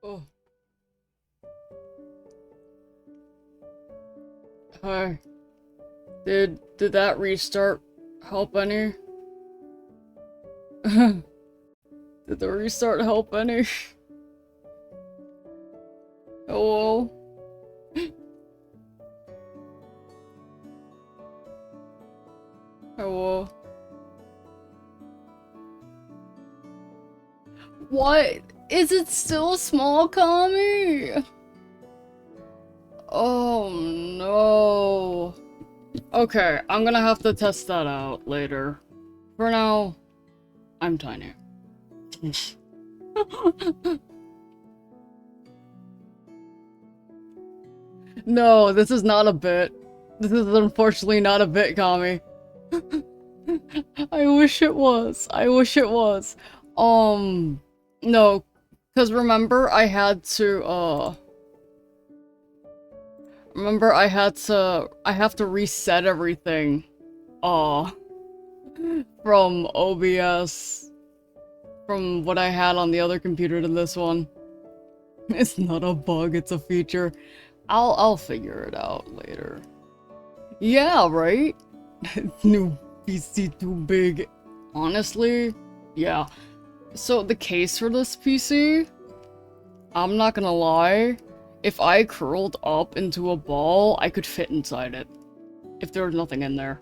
Oh, hi. Did that restart help any? Did the restart help any? Hello? Hello? What? Is it still a small commie? Oh no. Okay, I'm gonna have to test that out later. For now, I'm tiny. No, this is not a bit. This is unfortunately not a bit, Kami. I wish it was. I wish it was. No, because remember I have to reset everything, uh, from OBS, from what I had on the other computer to this one. It's not a bug, it's a feature. I'll figure it out later. Yeah, right? New PC too big. Honestly, yeah. So the case for this PC, I'm not gonna lie, if I curled up into a ball, I could fit inside it. If there was nothing in there.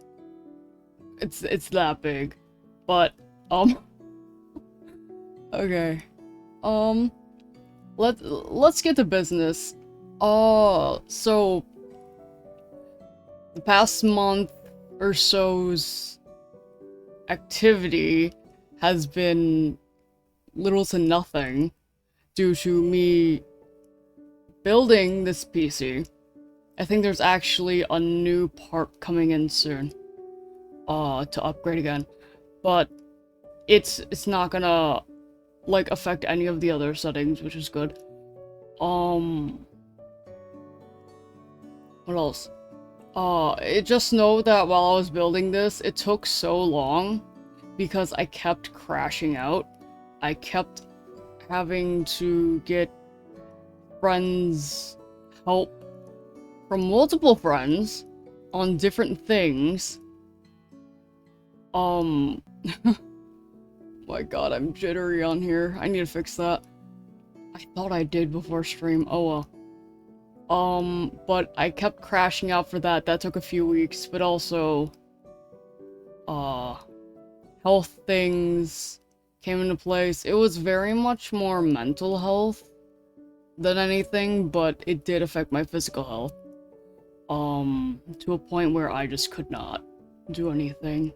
It's that big. But, okay. Um, let's get to business. So the past month or so's activity has been little to nothing due to me building this PC. I think there's actually a new part coming in soon, to upgrade again, but it's not gonna, like, affect any of the other settings, which is good. What else? Just know that while I was building this, it took so long because I kept crashing out. I kept having to get friends' help from multiple friends on different things. My god, I'm jittery on here. I need to fix that. I thought I did before stream. Oh well. But I kept crashing out for that. That took a few weeks, but also, health things came into place. It was very much more mental health than anything, but it did affect my physical health. To a point where I just could not do anything.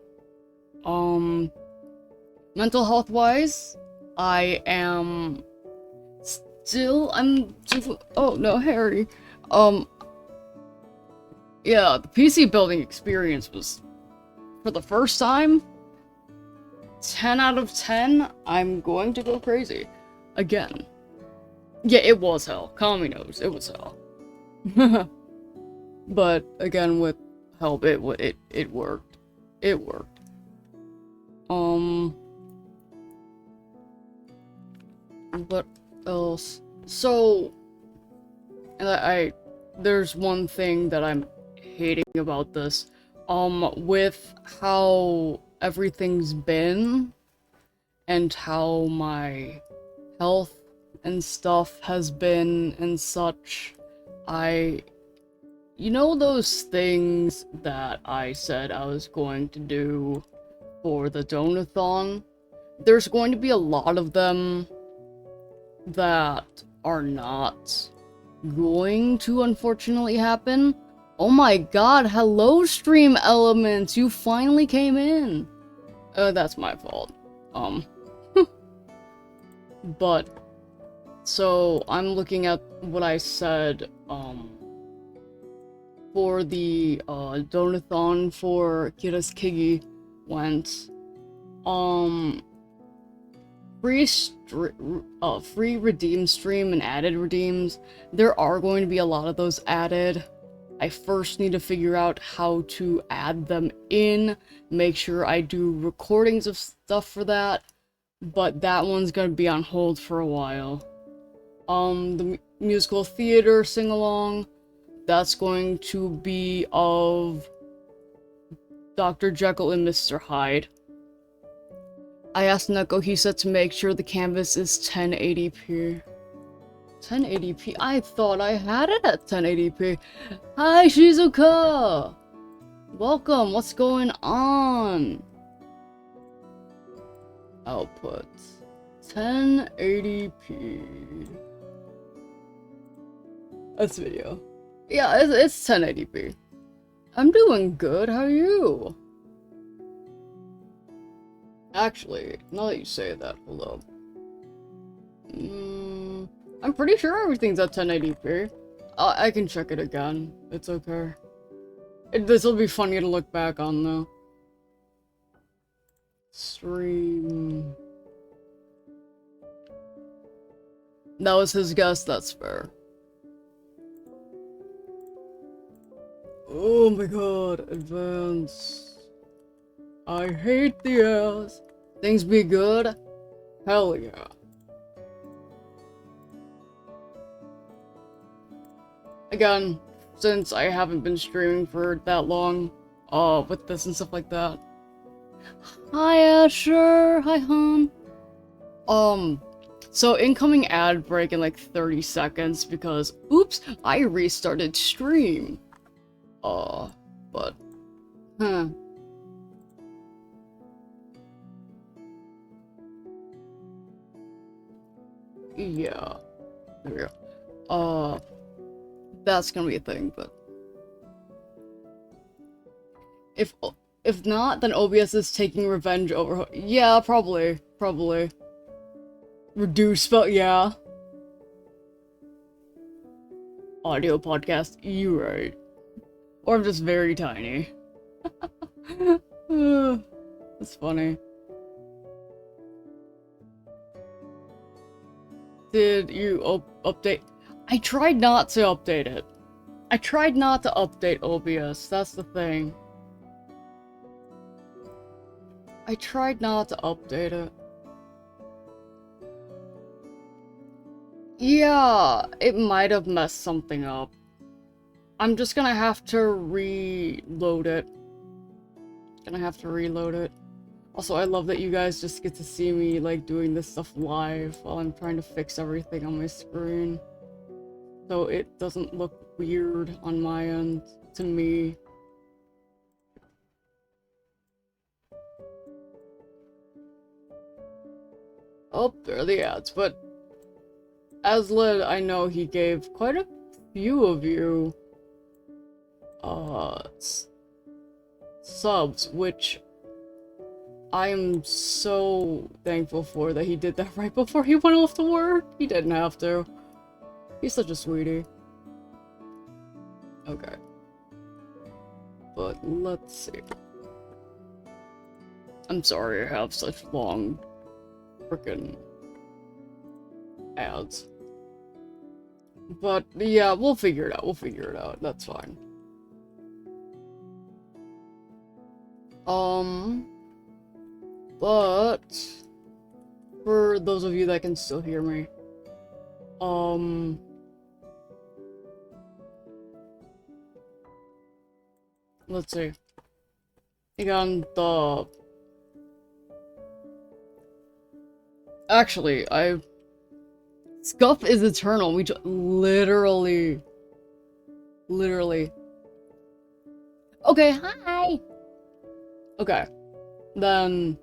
Mental health wise, I'm oh no, Harry. Yeah, the PC building experience was, for the first time, 10 out of 10. I'm going to go crazy. Again. Yeah, it was hell. Kami knows, it was hell. But, again, with help, it worked. It worked. What else? So, there's one thing that I'm hating about this. With how everything's been, and how my health and stuff has been and such, you know those things that I said I was going to do for the donathon? There's going to be a lot of them that are not going to unfortunately happen. Oh my god, hello stream elements, you finally came in. That's my fault. But, so I'm looking at what I said, for the, donathon for Kira's Kigi went, free redeem stream and added redeems. There are going to be a lot of those added. I first need to figure out how to add them in, make sure I do recordings of stuff for that, but that one's gonna be on hold for a while. The musical theater sing-along, that's going to be of Dr. Jekyll and Mr. Hyde. I asked Neko, he said to make sure the canvas is 1080p. 1080p? I thought I had it at 1080p. Hi, Shizuka! Welcome, what's going on? Output. 1080p. That's video. Yeah, it's 1080p. I'm doing good, how are you? Actually, now that you say that, hold up. I'm pretty sure everything's at 1080p. I can check it again. It's okay. This'll be funny to look back on, though. Stream. That was his guess, that's fair. Oh my god, advance. I hate the ass. Things be good? Hell yeah. Again, since I haven't been streaming for that long, with this and stuff like that. Hi Asher, hi hon. So incoming ad break in like 30 seconds because, oops, I restarted stream. But, yeah, there we go. That's gonna be a thing, but if not, then OBS is taking revenge over. Yeah, probably. Reduce spell, yeah. Audio podcast, you right. Or I'm just very tiny. That's funny. Did you update? I tried not to update it. I tried not to update OBS, that's the thing. I tried not to update it. Yeah, it might have messed something up. I'm just gonna have to reload it. Also, I love that you guys just get to see me, like, doing this stuff live while I'm trying to fix everything on my screen. So it doesn't look weird on my end, to me. Oh, there are the ads, but Aslid, I know he gave quite a few of you subs, which I am so thankful for that he did that right before he went off to work. He didn't have to. He's such a sweetie. Okay. But let's see. I'm sorry I have such long frickin' ads. But yeah, we'll figure it out. That's fine. But for those of you that can still hear me, let's see. Again, actually, Scuff is eternal. We literally. Okay, hi! Okay. Then,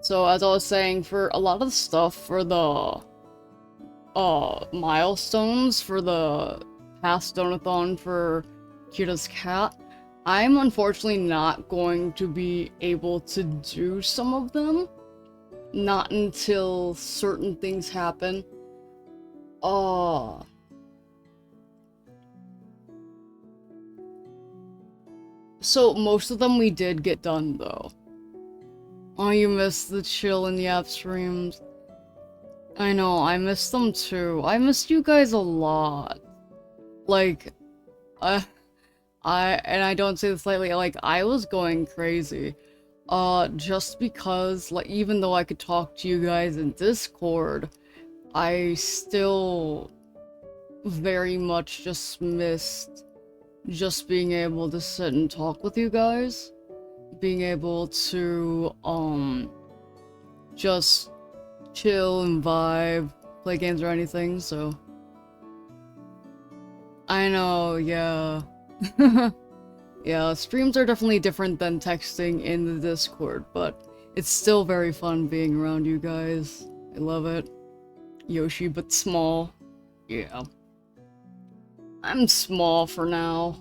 so as I was saying, for a lot of the stuff for the, milestones for the past donathon for Kira's cat, I'm unfortunately not going to be able to do some of them. Not until certain things happen. So most of them we did get done though. Oh, you missed the chill and yap streams. I know, I missed them too. I missed you guys a lot. Like, and I don't say this lightly, like, I was going crazy. Just because, like, even though I could talk to you guys in Discord, I still very much just missed just being able to sit and talk with you guys. Being able to, just chill and vibe, play games or anything, so. I know, yeah. Yeah, streams are definitely different than texting in the Discord, but it's still very fun being around you guys. I love it. Yoshi, but small. Yeah. I'm small for now.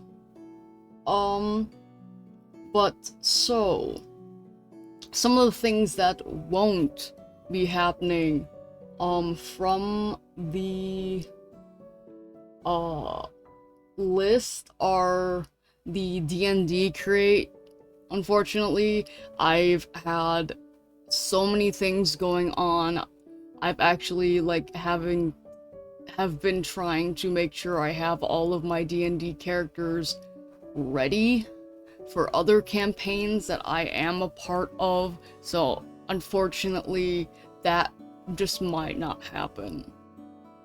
But so, some of the things that won't be happening, from the, list are the D&D crate. Unfortunately, I've had so many things going on. I've actually, like, have been trying to make sure I have all of my D&D characters ready for other campaigns that I am a part of, so unfortunately that just might not happen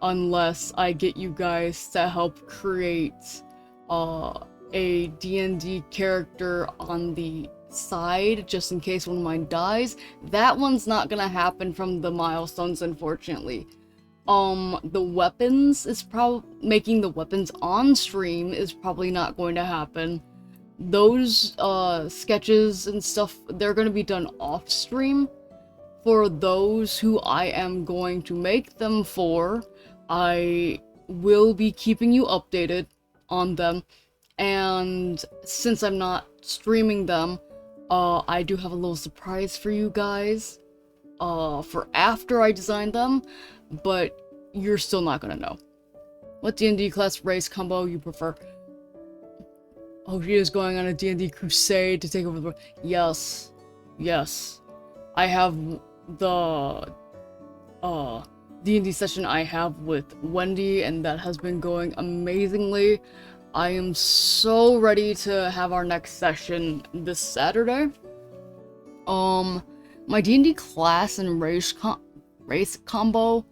unless I get you guys to help create a D&D character on the side just in case one of mine dies. That one's not gonna happen from the milestones, unfortunately. The weapons is making the weapons on stream is probably not going to happen. Those, sketches and stuff, they're gonna be done off stream. For those who I am going to make them for, I will be keeping you updated on them. And since I'm not streaming them, I do have a little surprise for you guys, for after I design them, but you're still not gonna know. What D&D class race combo you prefer? Oh, she is going on a D&D crusade to take over the world. Yes. Yes. I have the, D&D session I have with Wendy, and that has been going amazingly. I am so ready to have our next session this Saturday. My D&D class and race combo,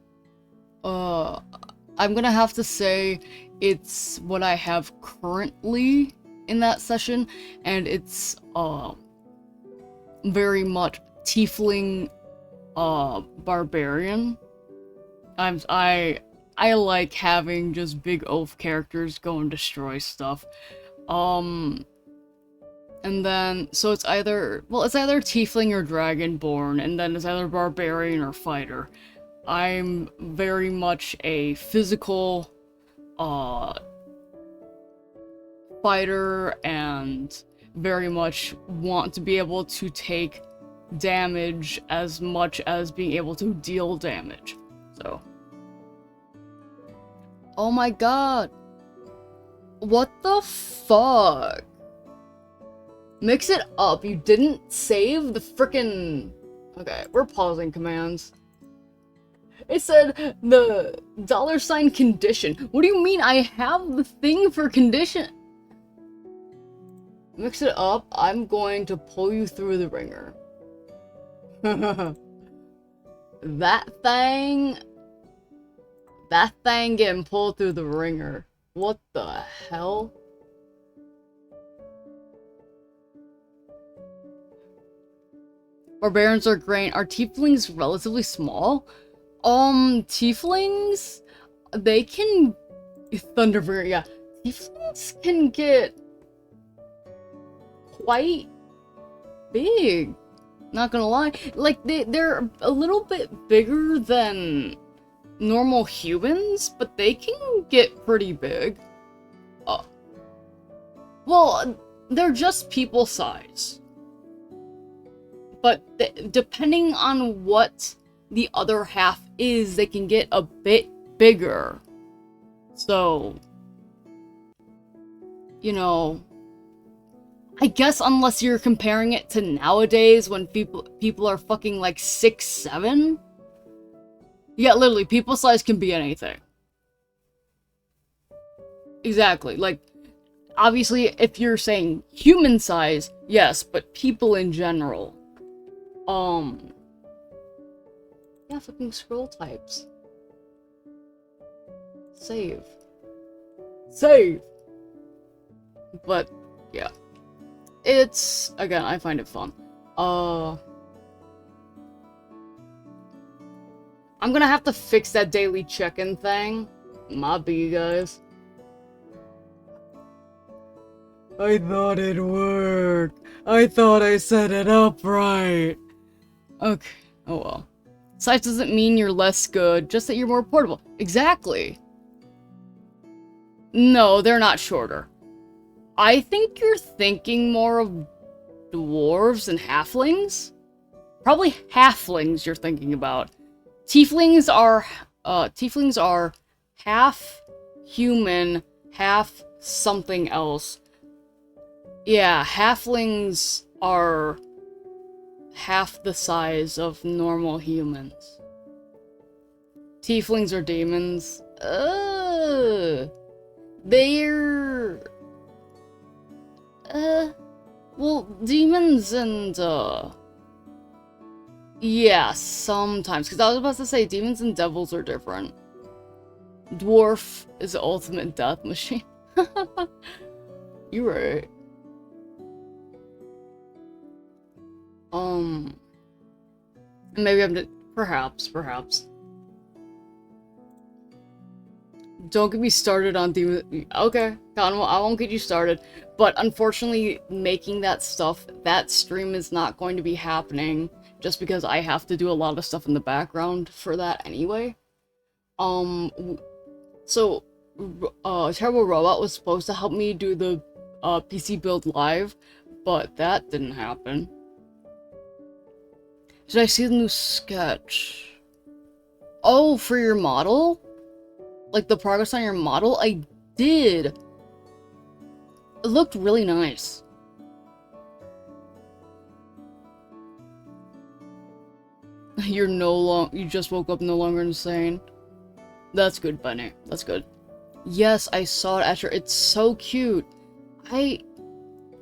I'm gonna have to say it's what I have currently in that session, and it's, very much tiefling, barbarian. I like having just big oaf characters go and destroy stuff. And then, so it's either tiefling or dragonborn, and then it's either barbarian or fighter. I'm very much a physical, fighter, and very much want to be able to take damage as much as being able to deal damage. So. Oh my god. What the fuck? Mix it up. You didn't save the frickin'... Okay, we're pausing commands. It said the $ condition. What do you mean I have the thing for condition? Mix it up. I'm going to pull you through the ringer. That thing getting pulled through the ringer. What the hell? Barbarians are great. Are tieflings relatively small? Tieflings, they can... Thunderbringer, yeah. Tieflings can get quite big. Not gonna lie. Like, they're a little bit bigger than normal humans, but they can get pretty big. Well, they're just people size. But depending on what the other half is, they can get a bit bigger. So, you know, I guess unless you're comparing it to nowadays when people are fucking like 6'7". Yeah, literally, people size can be anything. Exactly, like, obviously, if you're saying human size, yes, but people in general. Yeah, fucking scroll types. Save. Save! But, yeah. It's, again, I find it fun. I'm gonna have to fix that daily check-in thing. Might be, you guys. I thought it worked. I thought I set it up right. Okay. Oh well. Size doesn't mean you're less good, just that you're more portable. Exactly. No, they're not shorter. I think you're thinking more of dwarves and halflings? Probably halflings you're thinking about. Tieflings are half human, half something else. Yeah, halflings are half the size of normal humans. Tieflings are demons. They're... well, demons and, yeah, sometimes. Because I was about to say, demons and devils are different. Dwarf is the ultimate death machine. You're right. Maybe I'm just... Perhaps. Don't get me started on demon... Okay, I won't get you started. But unfortunately, making that stuff, that stream is not going to be happening. Just because I have to do a lot of stuff in the background for that anyway. So, Terrible Robot was supposed to help me do the PC build live, but that didn't happen. Did I see the new sketch? Oh, for your model? Like the progress on your model? I did. It looked really nice. You just woke up no longer insane. That's good, Bunny. That's good. Yes, I saw it, Asher. It's so cute. Okay,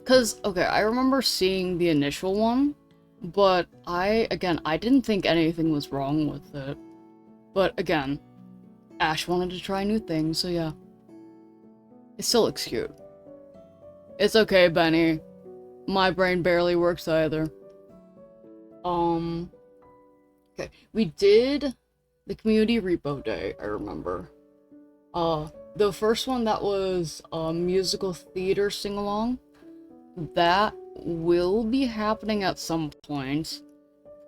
I remember seeing the initial one, but I didn't think anything was wrong with it. But again, Ash wanted to try new things, so yeah. It still looks cute. It's okay, Benny. My brain barely works either. Okay, we did the community repo day, I remember. The first one that was a musical theater sing-along, that will be happening at some point.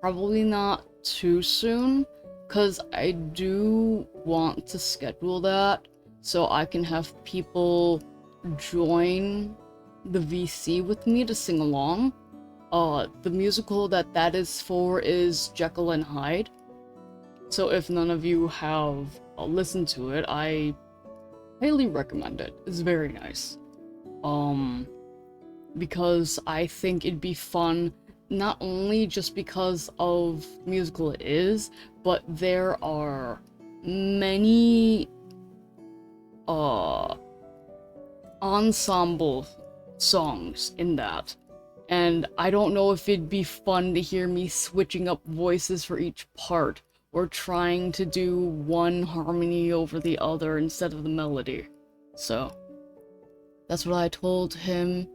Probably not too soon, because I do want to schedule that so I can have people join the VC with me to sing along. The musical that is for is Jekyll and Hyde. So if none of you have listened to it, I highly recommend it. It's very nice. Because I think it'd be fun, not only just because of the musical it is, but there are many ensemble songs in that. And I don't know if it'd be fun to hear me switching up voices for each part, or trying to do one harmony over the other instead of the melody. So, that's what I told him,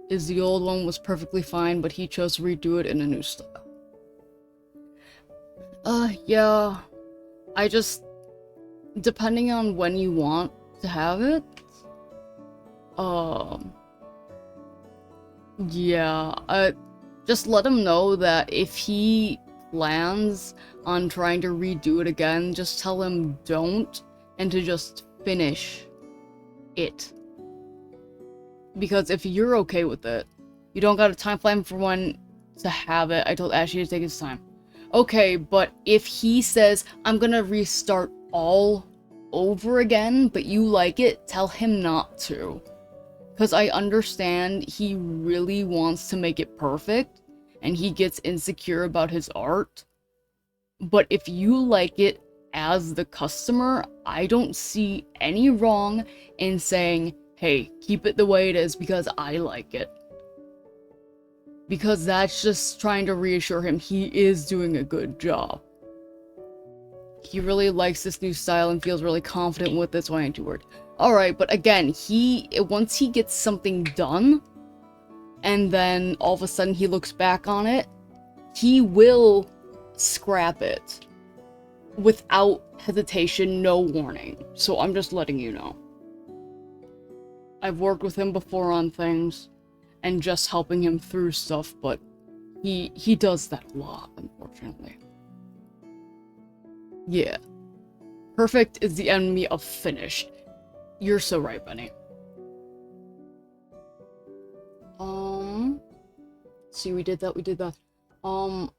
is the old one was perfectly fine, but he chose to redo it in a new style. Yeah. I just... Depending on when you want to have it, yeah, just let him know that if he plans on trying to redo it again, just tell him don't, and to just finish it. Because if you're okay with it, you don't got a time plan for when to have it. I told Ashley to take his time. Okay, but if he says, I'm gonna restart all over again, but you like it, tell him not to. Because I understand he really wants to make it perfect, and he gets insecure about his art. But if you like it as the customer, I don't see any wrong in saying, hey, keep it the way it is because I like it. Because that's just trying to reassure him he is doing a good job. He really likes this new style and feels really confident with this, why ain't you worried? Alright, but again, once he gets something done, and then all of a sudden he looks back on it, he will scrap it. Without hesitation, no warning. So I'm just letting you know. I've worked with him before on things, and just helping him through stuff, but he does that a lot, unfortunately. Yeah. Perfect is the enemy of finished. You're so right, Benny. See, we did that. Oh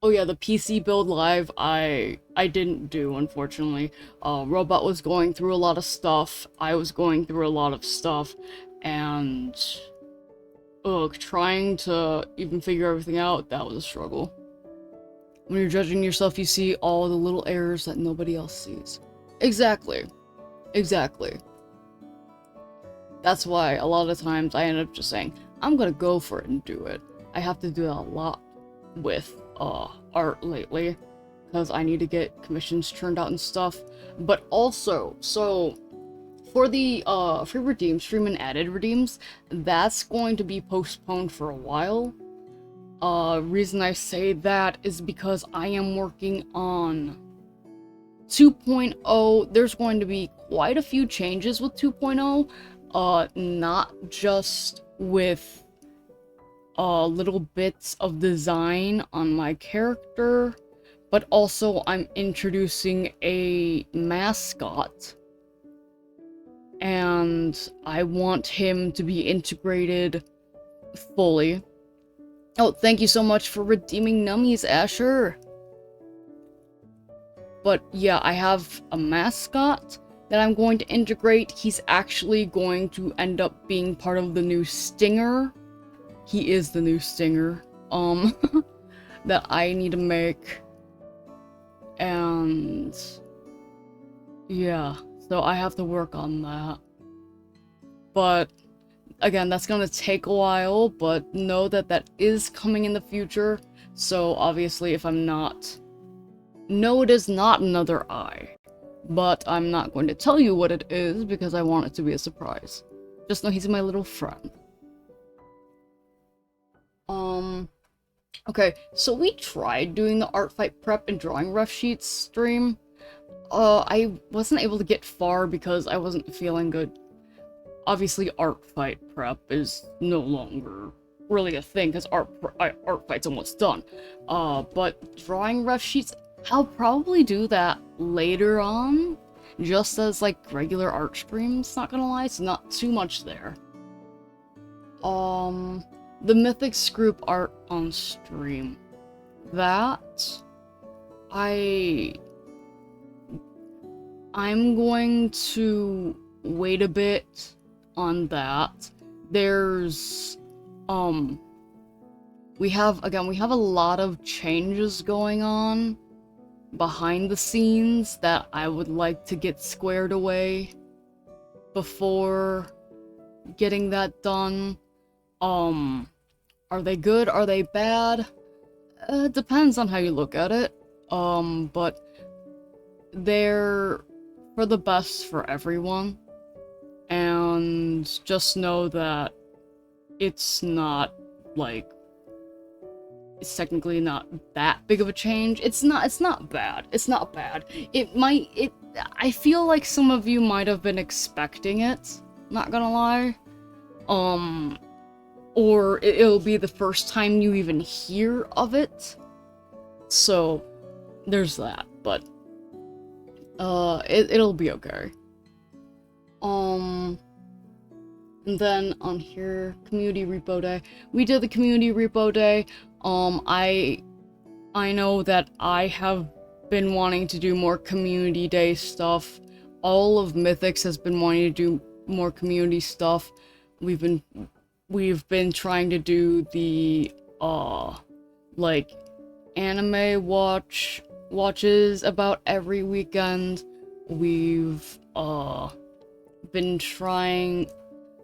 yeah, the PC build live, I didn't do, unfortunately. Robot was going through a lot of stuff, I was going through a lot of stuff, and... ugh, trying to even figure everything out, that was a struggle. When you're judging yourself, you see all the little errors that nobody else sees. Exactly. Exactly. That's why a lot of times I end up just saying, I'm gonna go for it and do it. I have to do that a lot with art lately, because I need to get commissions turned out and stuff. But also, so for the free redeems, stream and added redeems, that's going to be postponed for a while. Reason I say that is because I am working on 2.0. There's going to be quite a few changes with 2.0, not just with little bits of design on my character, but also I'm introducing a mascot, and I want him to be integrated fully. Oh, thank you so much for redeeming nummies, Asher. But yeah, I have a mascot that I'm going to integrate. He's actually going to end up being part of the new Stinger. He is the new Stinger, that I need to make. And yeah, so I have to work on that. But again, that's gonna take a while, but know that that is coming in the future. So obviously, if I'm not... no, it is not another eye. But I'm not going to tell you what it is because I want it to be a surprise. Just know he's my little friend. Okay, so we tried doing the art fight prep and drawing rough sheets stream. I wasn't able to get far because I wasn't feeling good. Obviously, art fight prep is no longer really a thing because art fight's almost done. But drawing rough sheets, I'll probably do that later on, just as like regular art streams, not gonna lie, so not too much there. The Mythics group art on stream. That I'm going to wait a bit on that. There's we have a lot of changes going on behind the scenes that I would like to get squared away before getting that done. Are they good? Are they bad? It depends on how you look at it. But they're for the best for everyone. And just know that it's not, like, it's technically not that big of a change. It's not bad. It's not bad. I feel like some of you might have been expecting it, not gonna lie. Or it'll be the first time you even hear of it. So, there's that, but, it'll be okay. And then on here, community repo day. We did the community repo day. I know that I have been wanting to do more community day stuff. All of Mythics has been wanting to do more community stuff. We've been trying to do the like anime watches about every weekend.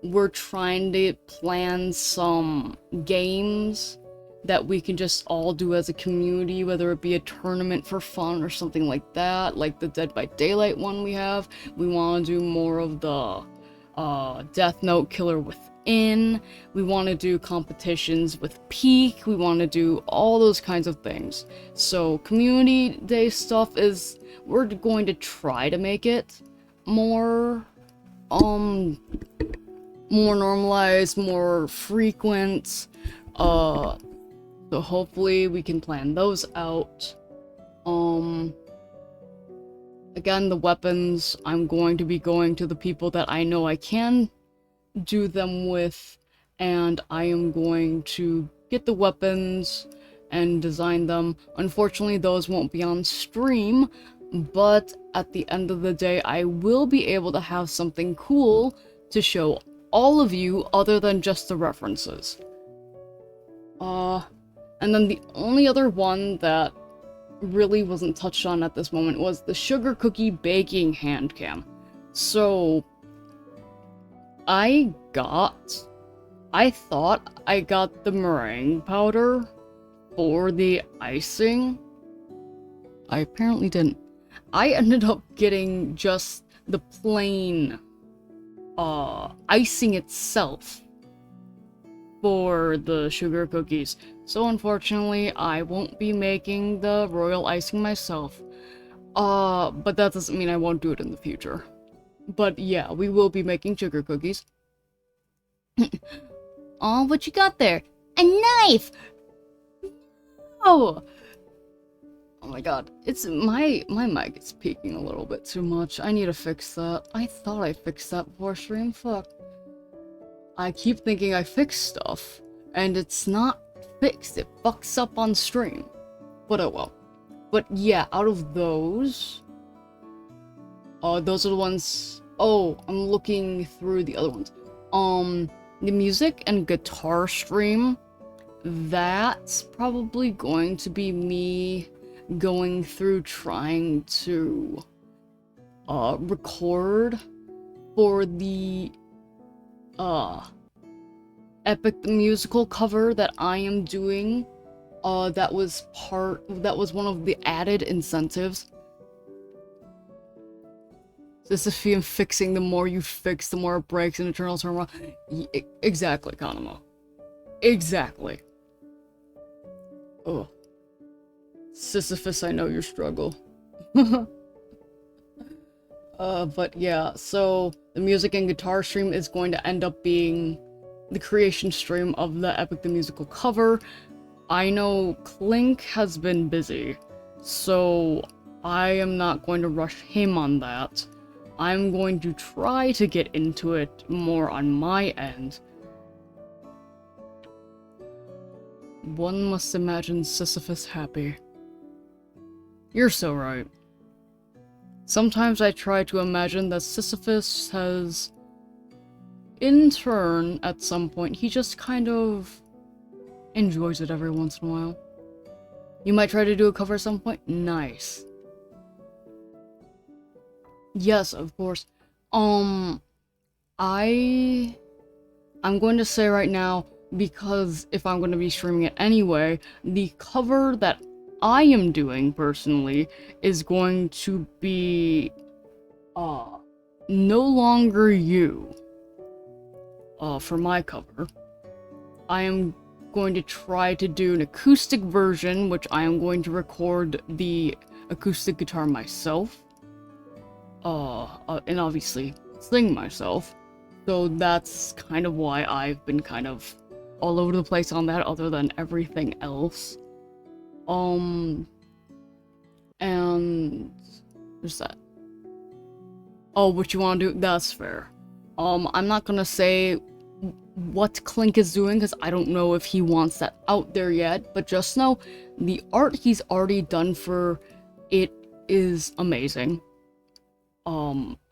We're trying to plan some games that we can just all do as a community, whether it be a tournament for fun or something like that, like the Dead by Daylight one we have. We want to do more of the Death Note Killer Within. We want to do competitions with Peak. We want to do all those kinds of things. So community day stuff is, we're going to try to make it more more normalized, more frequent. So hopefully we can plan those out. Again, the weapons, I'm going to be going to the people that I know I can do them with, and I am going to get the weapons and design them. Unfortunately, those won't be on stream, but at the end of the day, I will be able to have something cool to show all of you other than just the references. And then the only other one that really wasn't touched on at this moment was the sugar cookie baking hand cam. So I thought I got the meringue powder for the icing. I apparently didn't. I ended up getting just the plain icing itself for the sugar cookies. So unfortunately, I won't be making the royal icing myself. But that doesn't mean I won't do it in the future. But yeah, we will be making sugar cookies. Oh, what you got there? A knife! Oh! Oh my god, it's my mic is peaking a little bit too much. I need to fix that. I thought I fixed that before stream, fuck. I keep thinking I fixed stuff, and it's not fixed. It fucks up on stream. But oh well. But yeah, out of those are the ones. Oh, I'm looking through the other ones. The music and guitar stream, that's probably going to be me going through trying to record for the Epic the Musical cover that I am doing. That was one of the added incentives. Sisyphean fixing, the more you fix, the more it breaks, and eternal turn around. Exactly, Kanamo. Exactly. Oh. Sisyphus, I know your struggle. But yeah, so the music and guitar stream is going to end up being the creation stream of the Epic the Musical cover. I know Clink has been busy, so I am not going to rush him on that. I'm going to try to get into it more on my end. One must imagine Sisyphus happy. You're so right. Sometimes I try to imagine that Sisyphus has, in turn, at some point, he just kind of enjoys it every once in a while. You might try to do a cover at some point? Nice. Yes, of course. I'm going to say right now, because if I'm going to be streaming it anyway, the cover that I am doing, personally, is going to be, No Longer You, for my cover. I am going to try to do an acoustic version, which I am going to record the acoustic guitar myself. And obviously sing myself. So that's kind of why I've been kind of all over the place on that, other than everything else. And there's that. Oh, what you want to do? That's fair. I'm not gonna say what Clink is doing, because I don't know if he wants that out there yet, but just know the art he's already done for it is amazing.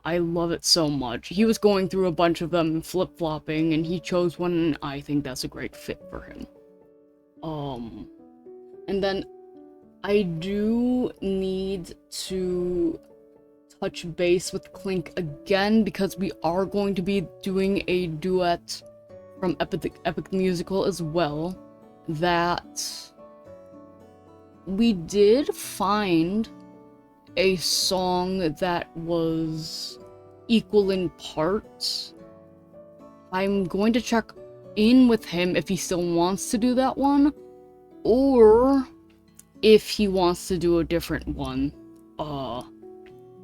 I love it so much. He was going through a bunch of them, flip-flopping, and he chose one, and I think that's a great fit for him. And then I do need to touch base with Clink again, because we are going to be doing a duet from Epic the Musical as well. that we did find a song that was equal in parts. I'm going to check in with him if he still wants to do that one, or if he wants to do a different one.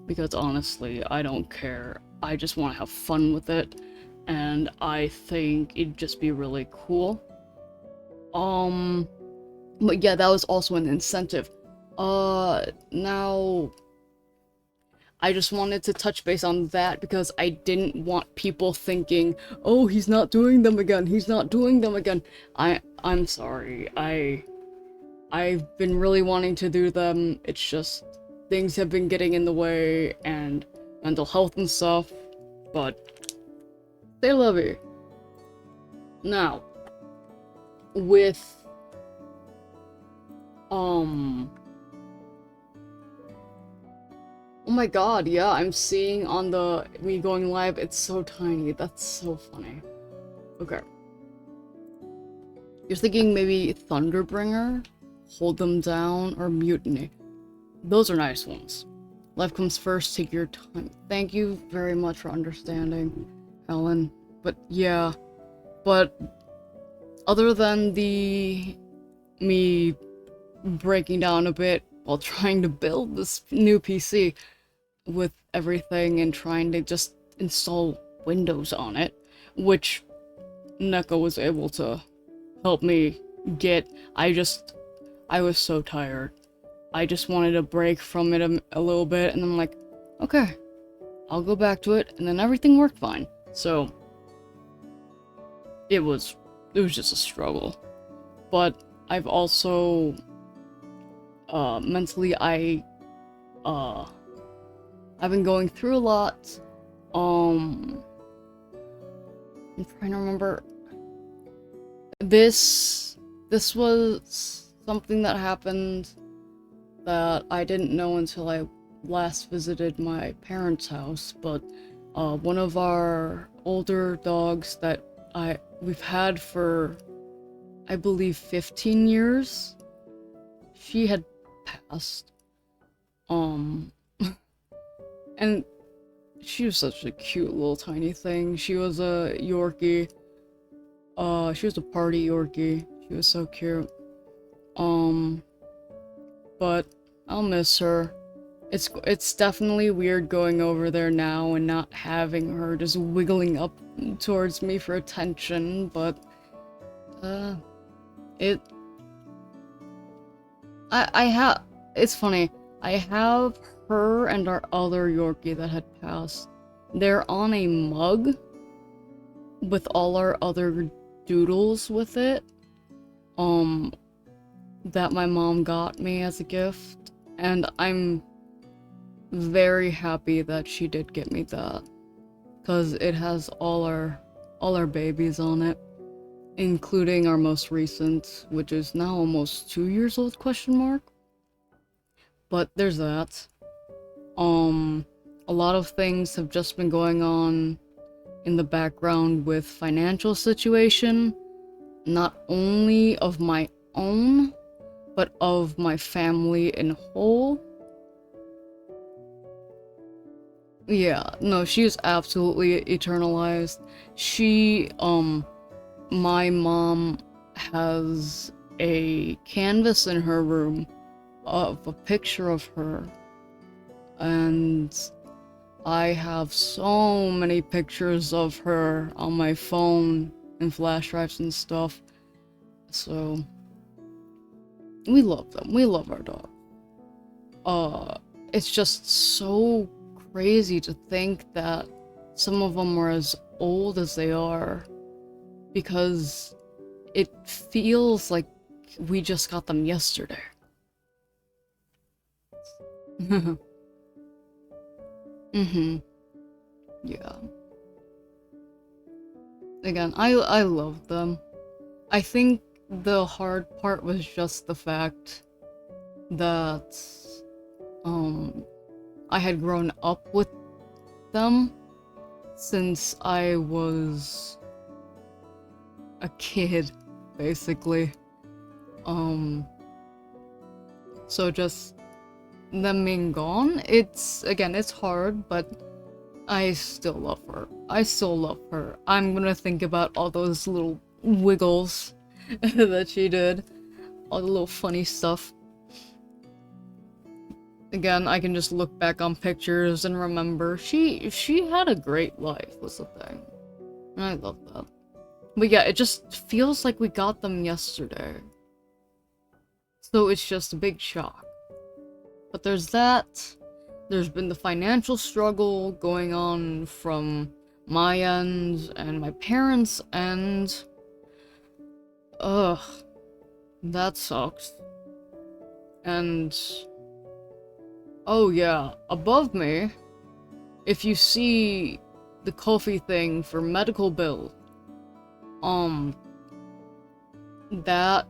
Because honestly, I don't care. I just want to have fun with it, and I think it'd just be really cool. But yeah, that was also an incentive. Now, I just wanted to touch base on that because I didn't want people thinking, oh, he's not doing them again, he's not doing them again. I'm sorry, I've been really wanting to do them, it's just things have been getting in the way, and mental health and stuff, but they love you. Now, with, oh my god, yeah, I'm seeing on the me going live, it's so tiny, that's so funny. Okay. You're thinking maybe Thunderbringer, Hold Them Down, or Mutiny. Those are nice ones. Life comes first, take your time. Thank you very much for understanding, Helen. But yeah, but other than me breaking down a bit while trying to build this new PC with everything and trying to just install Windows on it, which Neko was able to help me get. I was so tired. I just wanted a break from it a little bit, and I'm like, okay, I'll go back to it, and then everything worked fine. So, it was just a struggle. But I've also, mentally, I've been going through a lot. I'm trying to remember. This was something that happened that I didn't know until I last visited my parents' house, but one of our older dogs that we've had for, I believe, 15 years, she had passed. And she was such a cute little tiny thing. She was a Yorkie. She was a party Yorkie. She was so cute. But I'll miss her. It's definitely weird going over there now and not having her just wiggling up towards me for attention, but it's funny. I have her and our other Yorkie that had passed. They're on a mug with all our other doodles with it. That my mom got me as a gift, and I'm very happy that she did get me that, because it has all our babies on it, including our most recent, which is now almost 2 years old, question mark. But there's that. A lot of things have just been going on in the background with financial situation, not only of my own, but of my family in whole. Yeah, no, she is absolutely eternalized. My mom has a canvas in her room of a picture of her, and I have so many pictures of her on my phone and flash drives and stuff, so we love them. We love our dog. It's just so crazy to think that some of them are as old as they are, because it feels like we just got them yesterday. Yeah. Again, I love them. I think the hard part was just the fact that I had grown up with them since I was a kid, basically. Um, so just them being gone, it's, again, it's hard, but I still love her. I still love her. I'm gonna think about all those little wiggles that she did. All the little funny stuff. Again, I can just look back on pictures and remember she had a great life, was the thing. And I love that. But yeah, it just feels like we got them yesterday. So it's just a big shock. But there's that. There's been the financial struggle going on from my end and my parents' end. Ugh. That sucks. And... oh yeah, above me, if you see the Ko-fi thing for medical bill, that,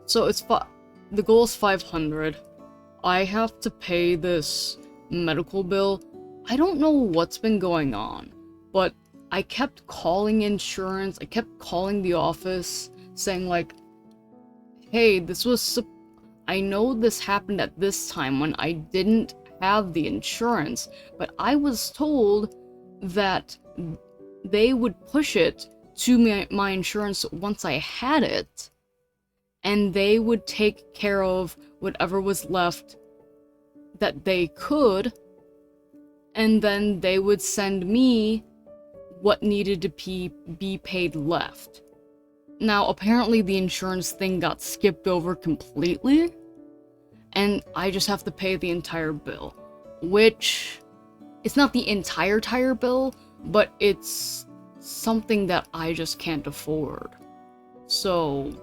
so it's the goal is 500. I have to pay this medical bill. I don't know what's been going on, but I kept calling insurance, I kept calling the office, saying like, hey, I know this happened at this time when I didn't have the insurance, but I was told that they would push it to my insurance once I had it, and they would take care of whatever was left that they could, and then they would send me what needed to be paid left. Now, apparently the insurance thing got skipped over completely, and I just have to pay the entire bill. Which, it's not the entire bill, but it's something that I just can't afford. So,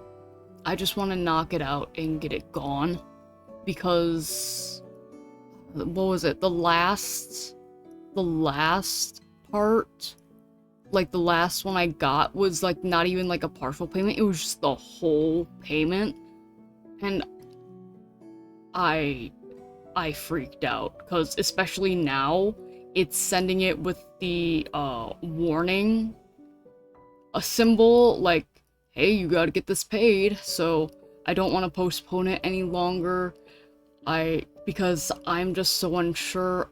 I just want to knock it out and get it gone. Because, what was it? The last part, like the last one I got was like not even like a partial payment, it was just the whole payment. And I freaked out, because especially now, it's sending it with the warning, a symbol like, hey, you gotta get this paid, so I don't want to postpone it any longer. Because I'm just so unsure.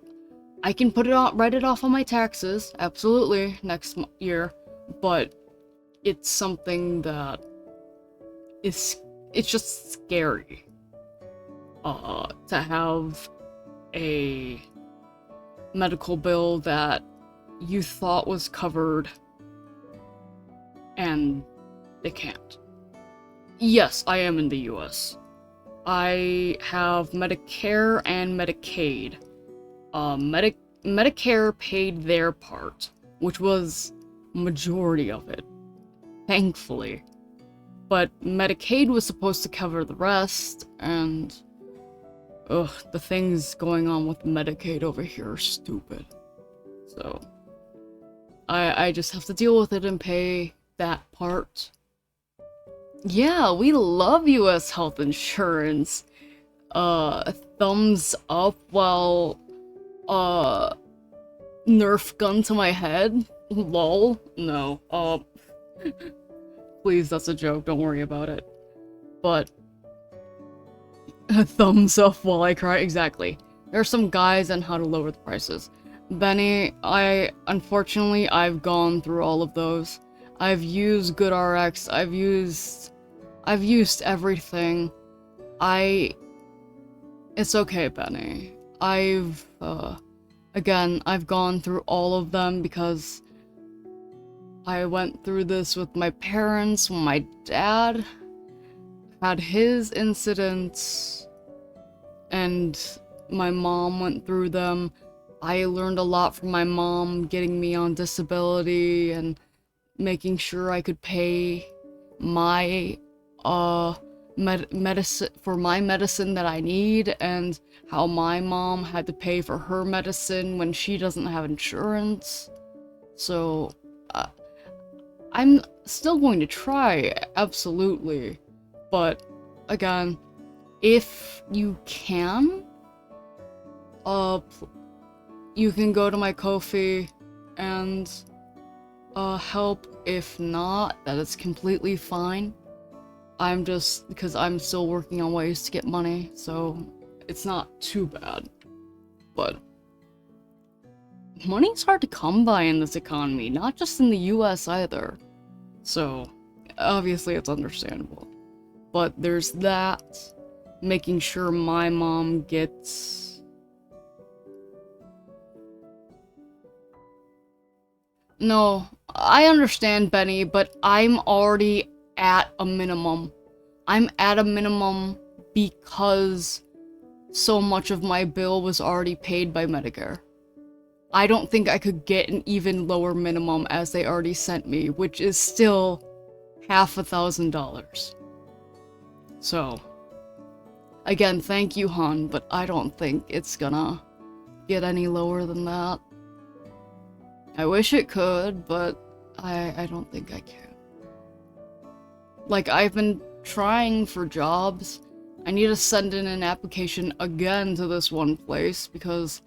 I can write it off on my taxes, absolutely, next year, but it's something that it's just scary. To have a medical bill that you thought was covered, and they can't. Yes, I am in the US. I have Medicare and Medicaid. Medicare paid their part, which was majority of it, thankfully. But Medicaid was supposed to cover the rest, and ugh, the things going on with Medicaid over here are stupid. So, I just have to deal with it and pay that part. Yeah, we love US health insurance. Thumbs up while, Nerf gun to my head? Lol? No, please, that's a joke, don't worry about it. But, thumbs up while I cry, exactly. There are some guides on how to lower the prices. Benny, unfortunately, I've gone through all of those. I've used GoodRx, I've used everything. It's okay, Benny. Again, I've gone through all of them because I went through this with my parents when my dad had his incidents, and my mom went through them. I learned a lot from my mom getting me on disability and making sure I could pay my medicine for my medicine that I need, and how my mom had to pay for her medicine when she doesn't have insurance. So I'm still going to try, absolutely. But again, if you can, you can go to my Ko-fi and help. If not, that is completely fine. I'm just, because I'm still working on ways to get money, so it's not too bad. But money's hard to come by in this economy, not just in the US either. So, obviously it's understandable. But there's that, making sure my mom gets... No, I understand, Benny, but I'm already at a minimum. I'm at a minimum because so much of my bill was already paid by Medicare. I don't think I could get an even lower minimum as they already sent me, which is still $1,000. So, again, thank you, hon, but I don't think it's gonna get any lower than that. I wish it could, but I don't think I can. Like, I've been trying for jobs. I need to send in an application again to this one place because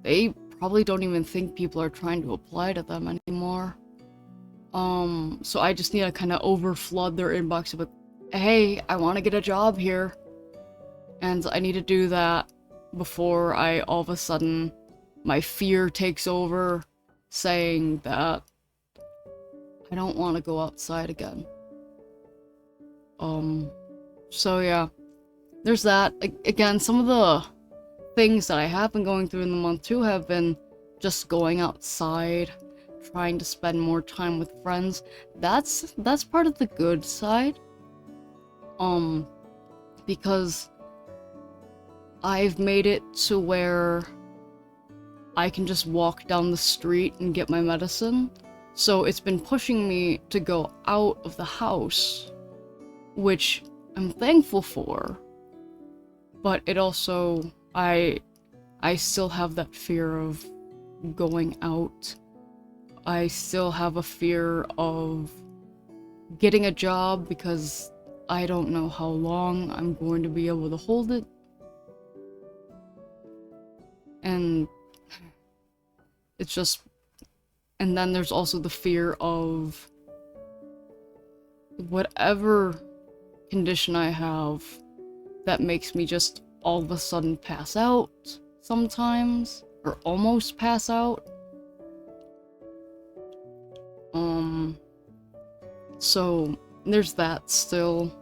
they probably don't even think people are trying to apply to them anymore. So I just need to kind of overflood their inbox with, hey, I want to get a job here. And I need to do that before I all of a sudden, my fear takes over, saying that I don't want to go outside again. So yeah, there's that. Again, some of the things that I have been going through in the month too have been just going outside, trying to spend more time with friends. That's part of the good side. Because I've made it to where I can just walk down the street and get my medicine. So it's been pushing me to go out of the house, which I'm thankful for. But it also, I still have that fear of going out. I still have a fear of getting a job because I don't know how long I'm going to be able to hold it. And it's just... And then there's also the fear of whatever condition I have that makes me just all of a sudden pass out sometimes, or almost pass out. So there's that still.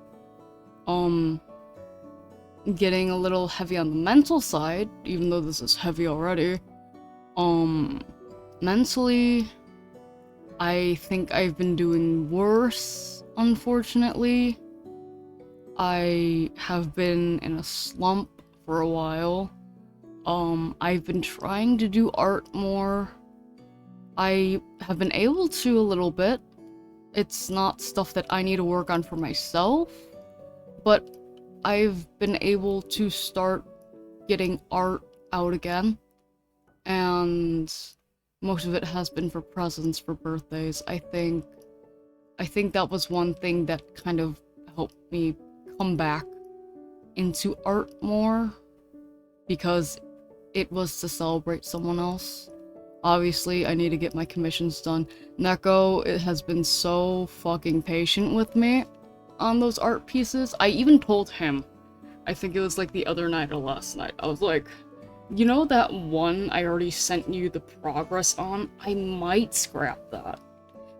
Getting a little heavy on the mental side, even though this is heavy already. Mentally, I think I've been doing worse, unfortunately. I have been in a slump for a while. I've been trying to do art more. I have been able to a little bit. It's not stuff that I need to work on for myself, but I've been able to start getting art out again. And most of it has been for presents for birthdays. I think that was one thing that kind of helped me come back into art more, because it was to celebrate someone else. Obviously, I need to get my commissions done. Neko, it has been so fucking patient with me on those art pieces. I even told him, I think it was like the other night or last night, I was like, you know that one I already sent you the progress on? I might scrap that,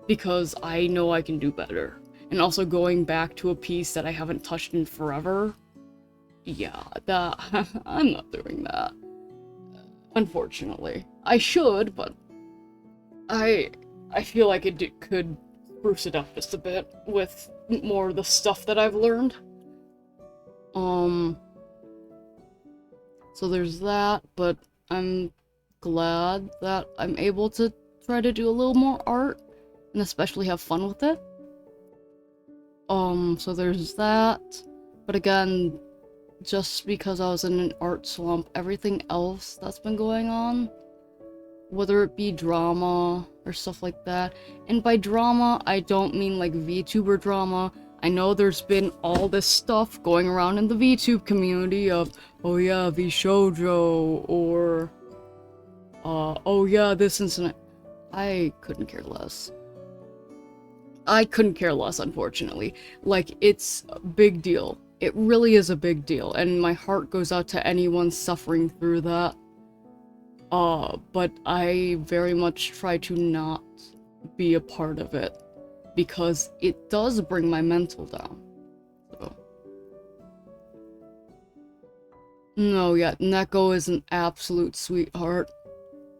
because I know I can do better. And also going back to a piece that I haven't touched in forever, yeah, that I'm not doing that. Unfortunately. I should, but I feel like it could spruce it up just a bit with more of the stuff that I've learned. So there's that, but I'm glad that I'm able to try to do a little more art, and especially have fun with it. So there's that, but again, just because I was in an art slump, everything else that's been going on, whether it be drama or stuff like that, and by drama, I don't mean like VTuber drama. I know there's been all this stuff going around in the VTube community of, oh yeah, VShoujo, or, oh yeah, this incident. I couldn't care less. I couldn't care less, unfortunately. Like, it's a big deal. It really is a big deal, and my heart goes out to anyone suffering through that. But I very much try to not be a part of it, because it does bring my mental down. So. No, yeah, Neko is an absolute sweetheart.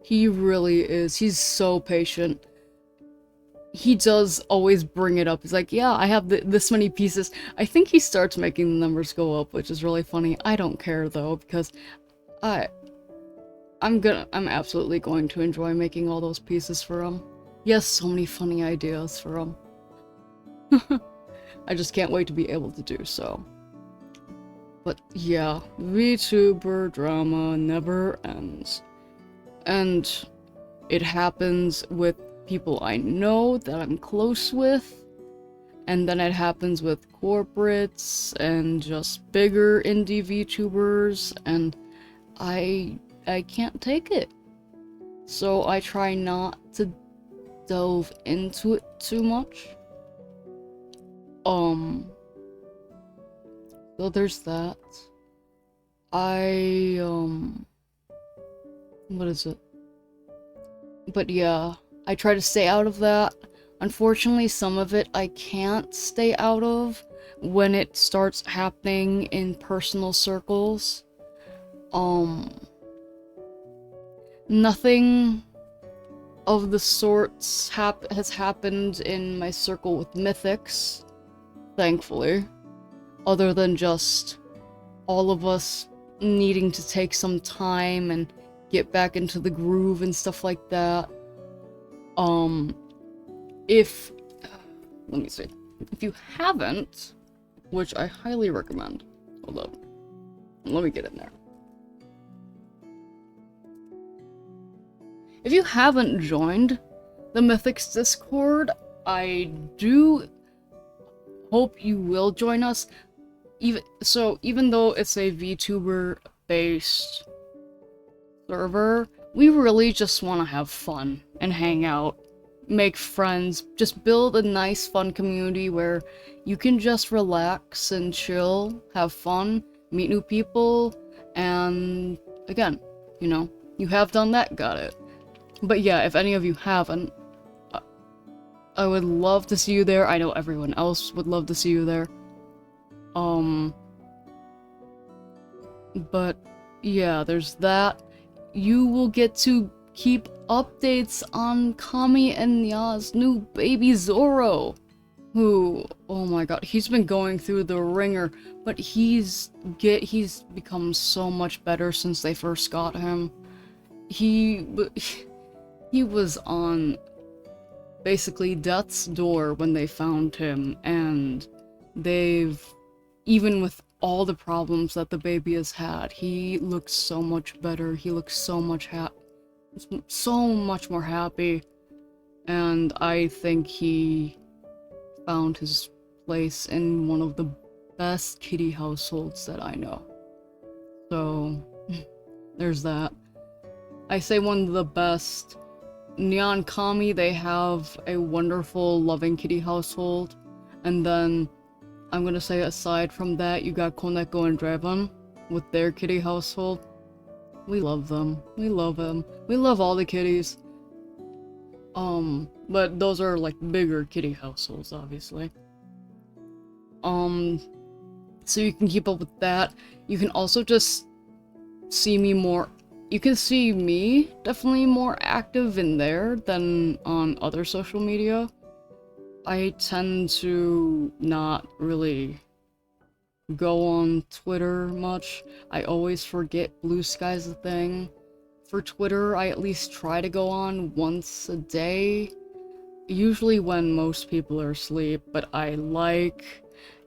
He really is. He's so patient. He does always bring it up. He's like, yeah, I have this many pieces. I think he starts making the numbers go up, which is really funny. I don't care though, because I'm absolutely going to enjoy making all those pieces for him. He has so many funny ideas for him. I just can't wait to be able to do so. But yeah, VTuber drama never ends. And it happens with people I know that I'm close with, and then it happens with corporates and just bigger indie VTubers, and I can't take it. So I try not to delve into it too much. So there's that. What is it? But yeah, I try to stay out of that. Unfortunately, some of it I can't stay out of when it starts happening in personal circles. Nothing of the sorts has happened in my circle with Mythics, thankfully. Other than just all of us needing to take some time and get back into the groove and stuff like that. Let me see. If you haven't, which I highly recommend, hold up. Let me get in there. If you haven't joined the Mythics Discord, I do hope you will join us. Even though it's a VTuber-based server, we really just want to have fun and hang out, make friends, just build a nice, fun community where you can just relax and chill, have fun, meet new people, and again, you know, you have done that, got it. But yeah, if any of you haven't, I would love to see you there. I know everyone else would love to see you there. But yeah, there's that. You will get to keep updates on Kami and Nya's new baby Zoro, who, oh my god, he's been going through the ringer, but he's become so much better since they first got him. He was on basically death's door when they found him, and even with all the problems that the baby has had, he looks so much better. He looks so much more happy, and I think he found his place in one of the best kitty households that I know. So there's that. I say one of the best. Neon Kami, they have a wonderful, loving kitty household, and then I'm gonna say aside from that, you got Koneko and Draven with their kitty household. We love them. We love them. We love all the kitties. But those are like bigger kitty households, obviously. So you can keep up with that. You can also just see me more. You can see me definitely more active in there than on other social media. I tend to not really go on Twitter much. I always forget Blue Sky's a thing. For Twitter, I at least try to go on once a day, usually when most people are asleep, but I like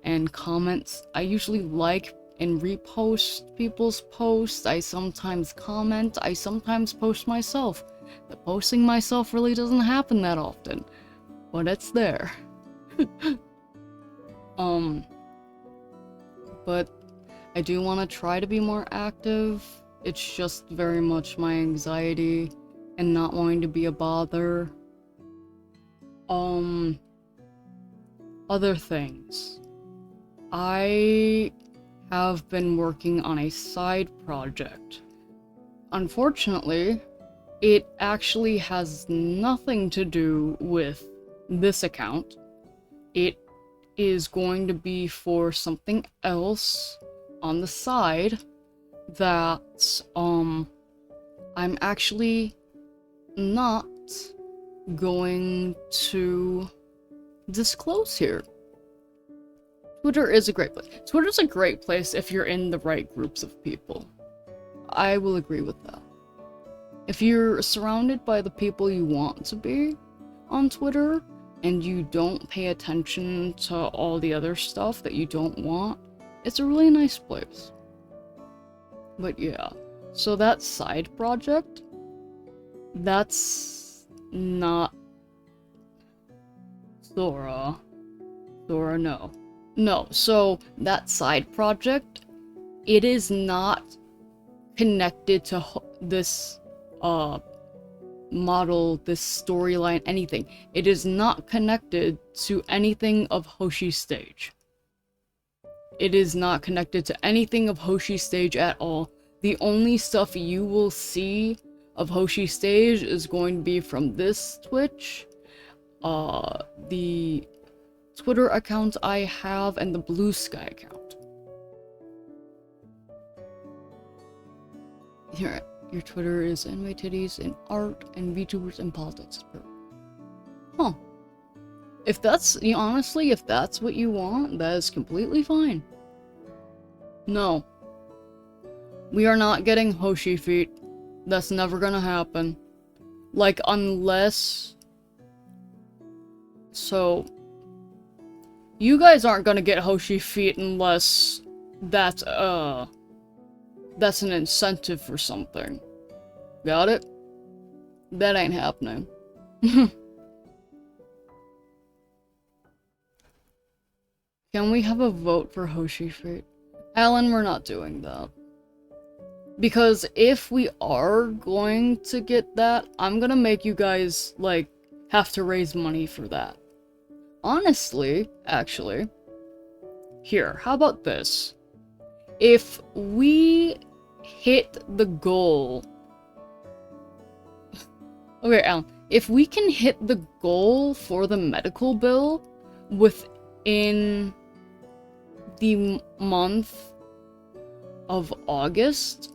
and comment. I usually like and repost people's posts. I sometimes comment. I sometimes post myself. The posting myself really doesn't happen that often, but it's there. But I do want to try to be more active. It's just very much my anxiety and not wanting to be a bother. other things. I have been working on a side project. Unfortunately, it actually has nothing to do with this account. It is going to be for something else on the side that, I'm actually not going to disclose here. Twitter is a great place. Twitter's a great place if you're in the right groups of people. I will agree with that. If you're surrounded by the people you want to be on Twitter, and you don't pay attention to all the other stuff that you don't want, it's a really nice place. But yeah, so that side project, that's not Sora. Sora, no. No, so that side project, it is not connected to this, model, this storyline, anything. It is not connected to anything of Hoshi's stage. It is not connected to anything of Hoshi's stage at all. The only stuff you will see of Hoshi's stage is going to be from this Twitch, the Twitter account I have, and the Blue Sky account. Here, your Twitter is anime titties and art and VTubers and politics. Huh. If that's, honestly, if that's what you want, that is completely fine. No. We are not getting Hoshi feet. That's never gonna happen. Like, unless... So... You guys aren't gonna get Hoshi feet unless that's an incentive for something. Got it? That ain't happening. Can we have a vote for Hoshi feet? Alan, we're not doing that. Because if we are going to get that, I'm gonna make you guys, like, have to raise money for that. Honestly, actually. Here, how about this? If we hit the goal... Okay, Alan. If we can hit the goal for the medical bill within the month of August,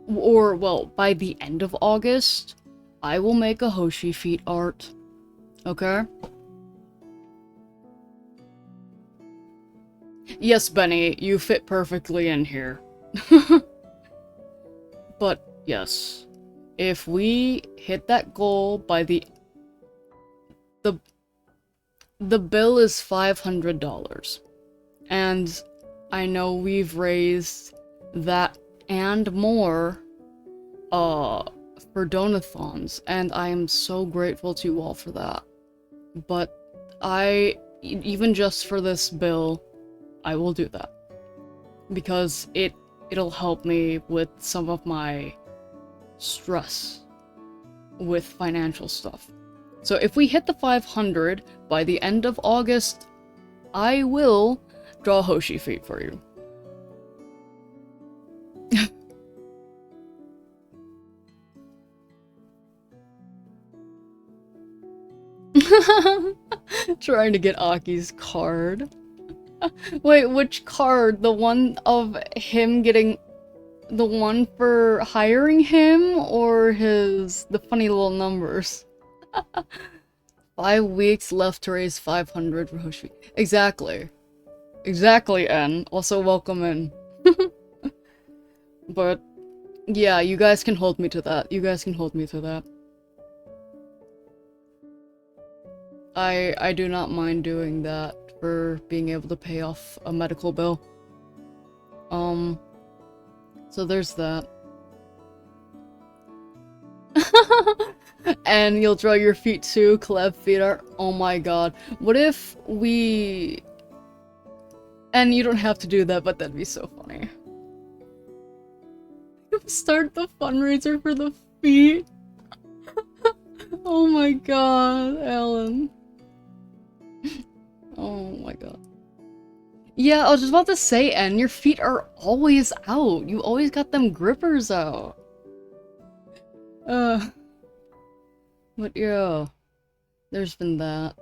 or, well, by the end of August, I will make a Hoshi feet art. Okay? Yes, Benny, you fit perfectly in here. But, yes. If we hit that goal by the bill is $500. And I know we've raised that and more, for donathons, and I am so grateful to you all for that. But even just for this bill, I will do that. Because it'll help me with some of my stress with financial stuff. So if we hit the 500 by the end of August, I will draw Hoshi feet for you. Trying to get Aki's card. Wait, which card? The one of him getting... The one for hiring him? Or the funny little numbers? 5 weeks left to raise 500 for Hoshi. Exactly. Exactly, N. Also, welcome in. But, yeah, you guys can hold me to that. You guys can hold me to that. I do not mind doing that for being able to pay off a medical bill. So there's that. And you'll draw your feet too, collab feet art. Oh my god. What if we... And you don't have to do that, but that'd be so funny. Start the fundraiser for the feet. Oh my god, Alan. Oh my god. Yeah, I was just about to say, and your feet are always out. You always got them grippers out. Uh, but yeah, there's been that.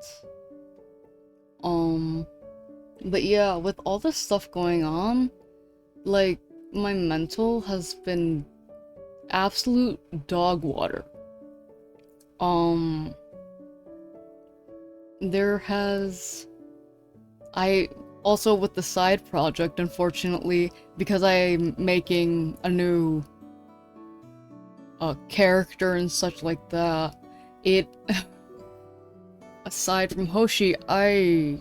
But yeah, with all this stuff going on, like, my mental has been absolute dog water. Um, there has... I... Also with the side project, unfortunately, because I'm making a new character and such like that, it... aside from Hoshi, I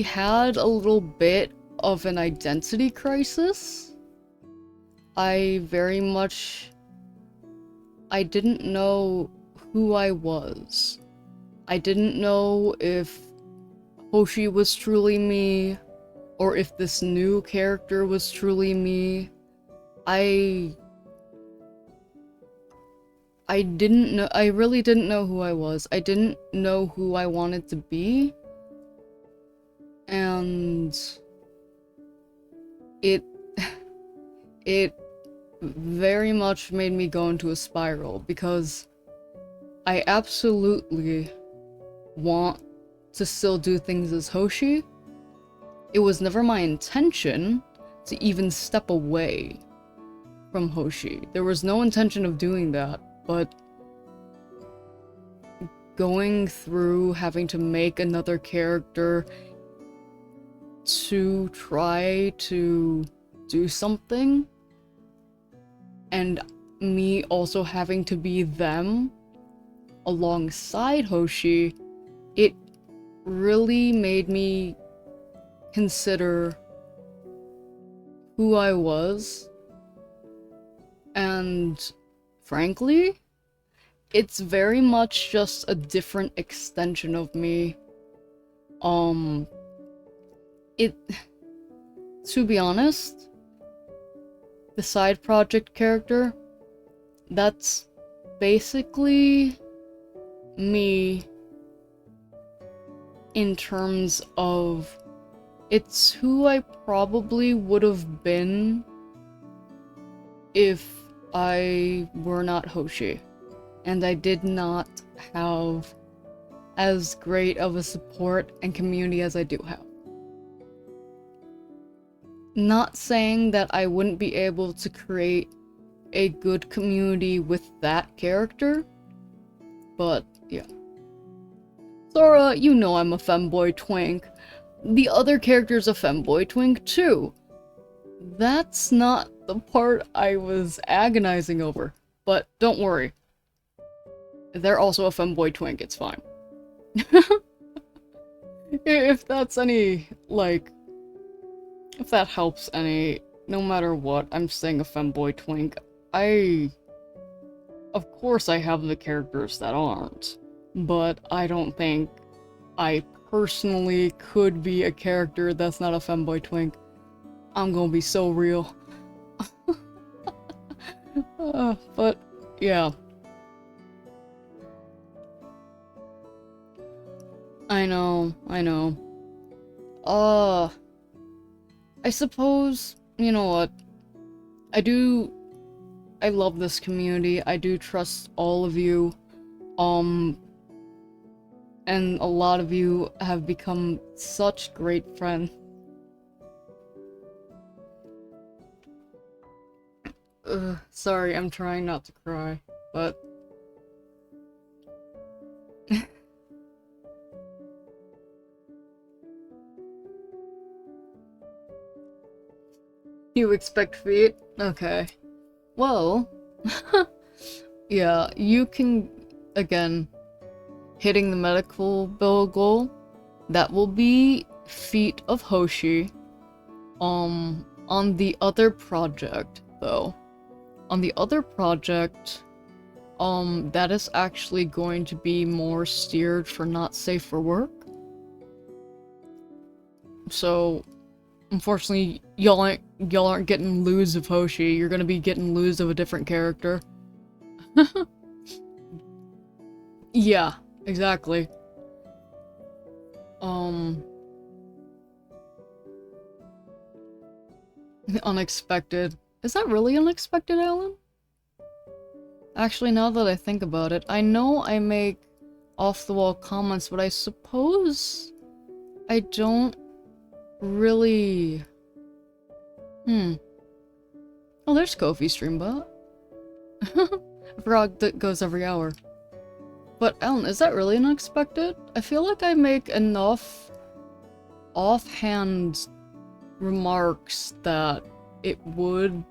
had a little bit of an identity crisis. I didn't know who I was. I didn't know if Hoshi was truly me, or if this new character was truly me. I didn't know, I really didn't know who I was. I didn't know who I wanted to be. And it very much made me go into a spiral, because I absolutely want to still do things as Hoshi. It was never my intention to even step away from Hoshi. There was no intention of doing that, but going through having to make another character to try to do something, and me also having to be them alongside Hoshi, it really made me consider who I was, and frankly, it's very much just a different extension of me. To be honest, the side project character, that's basically me in terms of it's who I probably would have been if I were not Hoshi, and I did not have as great of a support and community as I do have. Not saying that I wouldn't be able to create a good community with that character, but yeah. Sora, you know I'm a femboy twink. The other character's a femboy twink too. That's not the part I was agonizing over, but don't worry. They're also a femboy twink, it's fine. If that's any, like, if that helps any, no matter what, I'm saying a femboy twink. Of course I have the characters that aren't, but I don't think I personally could be a character that's not a femboy twink. I'm gonna be so real. But, yeah. I know. I suppose, you know what, I love this community, I do trust all of you, and a lot of you have become such great friends. Sorry, I'm trying not to cry, but... You expect feet? Okay. Well, yeah, you can, again, hitting the medical bill goal, that will be feet of Hoshi. On the other project, though, on the other project, that is actually going to be more steered for not safe for work. So, unfortunately, y'all aren't getting loos of Hoshi, you're gonna be getting loos of a different character. Yeah, exactly. Um, unexpected. Is that really unexpected, Alan? Actually, now that I think about it, I know I make off-the-wall comments, but I suppose I don't really... Oh, there's Kofi Streambot. I forgot that goes every hour. But, Alan, is that really unexpected? I feel like I make enough offhand remarks that it would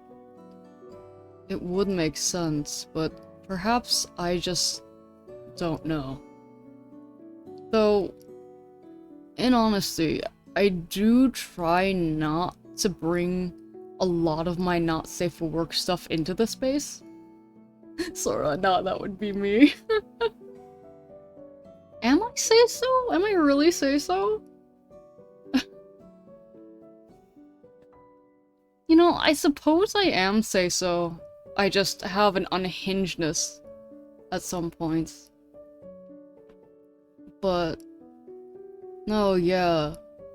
make sense, but perhaps I just don't know. Though, in honesty, I do try not to bring a lot of my not safe for work stuff into the space. Sora, no, that would be me. Am I say so? Am I really say so? You know, I suppose I am say so. I just have an unhingedness at some points. But no, yeah.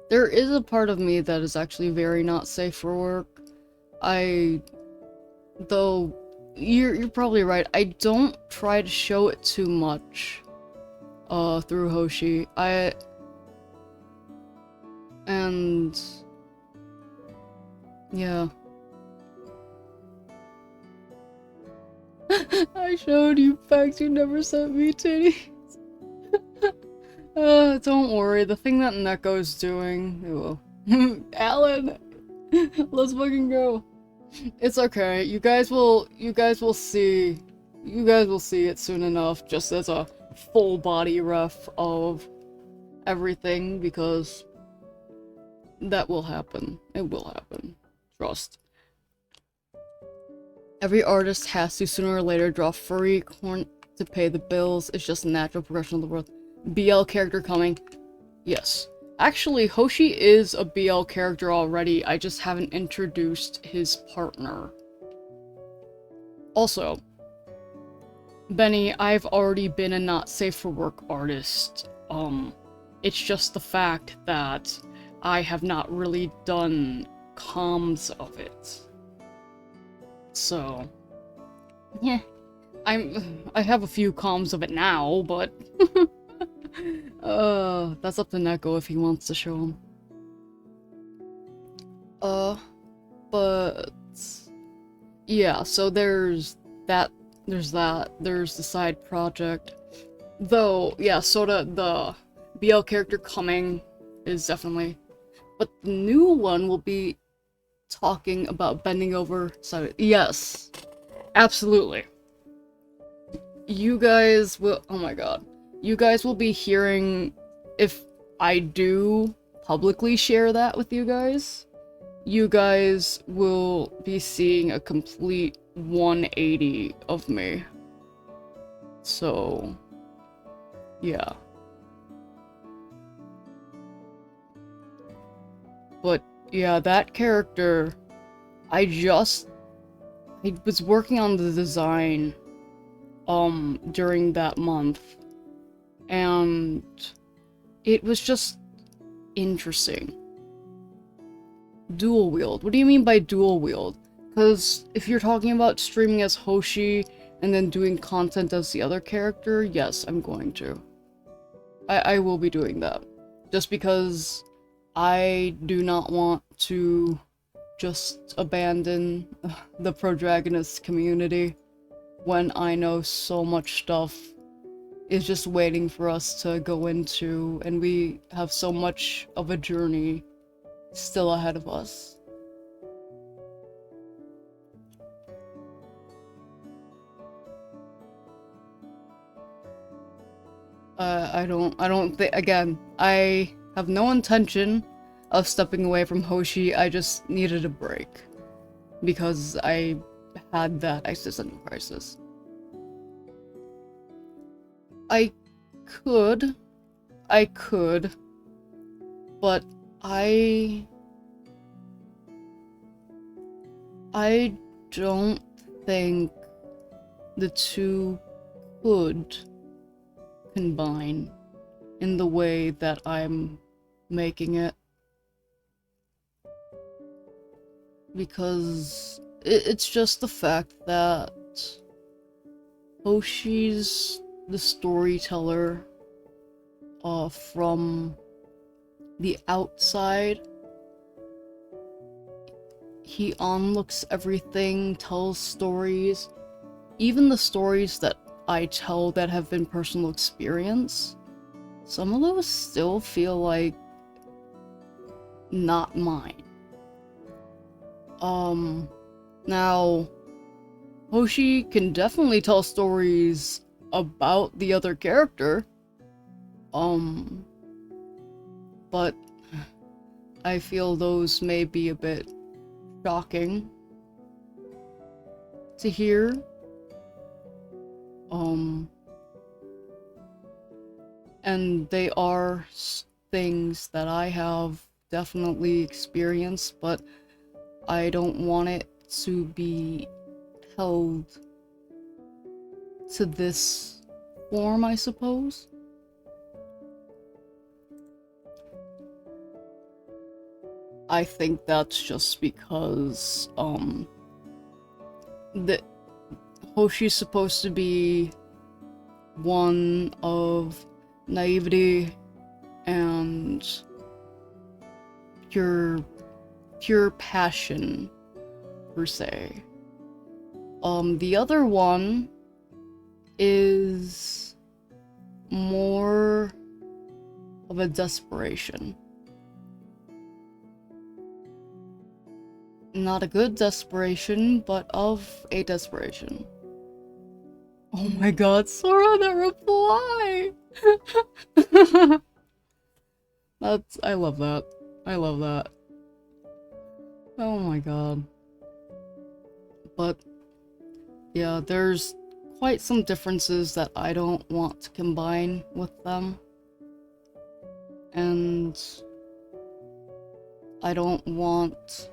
There is a part of me that is actually very not safe for work. Though you're probably right. I don't try to show it too much through Hoshi. And yeah. I showed you facts you never sent me, titties. Don't worry, the thing that Neko's doing, it will. Alan! Let's fucking go. It's okay, you guys will see it soon enough, just as a full body ref of everything, because that will happen. It will happen. Trust. Every artist has to sooner or later draw furry corn to pay the bills. It's just a natural progression of the world. BL character coming. Yes. Actually, Hoshi is a BL character already. I just haven't introduced his partner. Also, Benny, I've already been a not safe for work artist. It's just the fact that I have not really done comms of it. So, yeah, I have a few comms of it now, but that's up to Neko if he wants to show them. But yeah, so there's the side project. Though, yeah, sorta the BL character coming is definitely, but the new one will be talking about bending over side. Yes, absolutely. You guys will, oh my god, you guys will be hearing, if I do publicly share that with you guys will be seeing a complete 180 of me. So, yeah. But yeah, that character, I was working on the design during that month, and it was just interesting. Dual wield. What do you mean by dual wield? Because if you're talking about streaming as Hoshi and then doing content as the other character, yes, I'm going to. I will be doing that. Just because I do not want to just abandon the protagonist community when I know so much stuff is just waiting for us to go into, and we have so much of a journey still ahead of us. I don't think, again, I have no intention of stepping away from Hoshi. I just needed a break because I had that existential crisis. I could, but I don't think the two could combine in the way that I'm making it. Because it's just the fact that Hoshi's the storyteller from the outside. He onlooks everything, tells stories, even the stories that I tell that have been personal experience. Some of those still feel like not mine. Now, Hoshi can definitely tell stories about the other character. But I feel those may be a bit shocking to hear. And they are things that I have definitely experienced, but I don't want it to be held to this form, I suppose. I think that's just because, the Hoshi's supposed to be one of naivety and pure passion, per se. The other one is more of a desperation. Not a good desperation, but of a desperation. Oh my god, Sora, that reply! I love that. I love that. Oh my god. But, yeah, there's quite some differences that I don't want to combine with them. And I don't want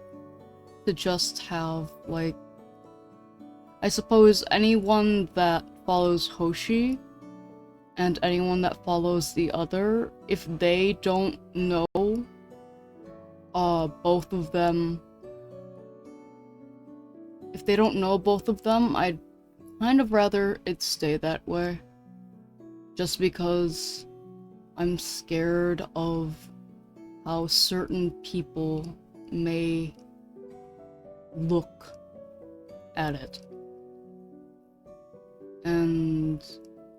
to just have, like, I suppose anyone that follows Hoshi and anyone that follows the other, if they don't know both of them, if they don't know both of them, I'd kind of rather it stay that way. Just because I'm scared of how certain people may look at it. And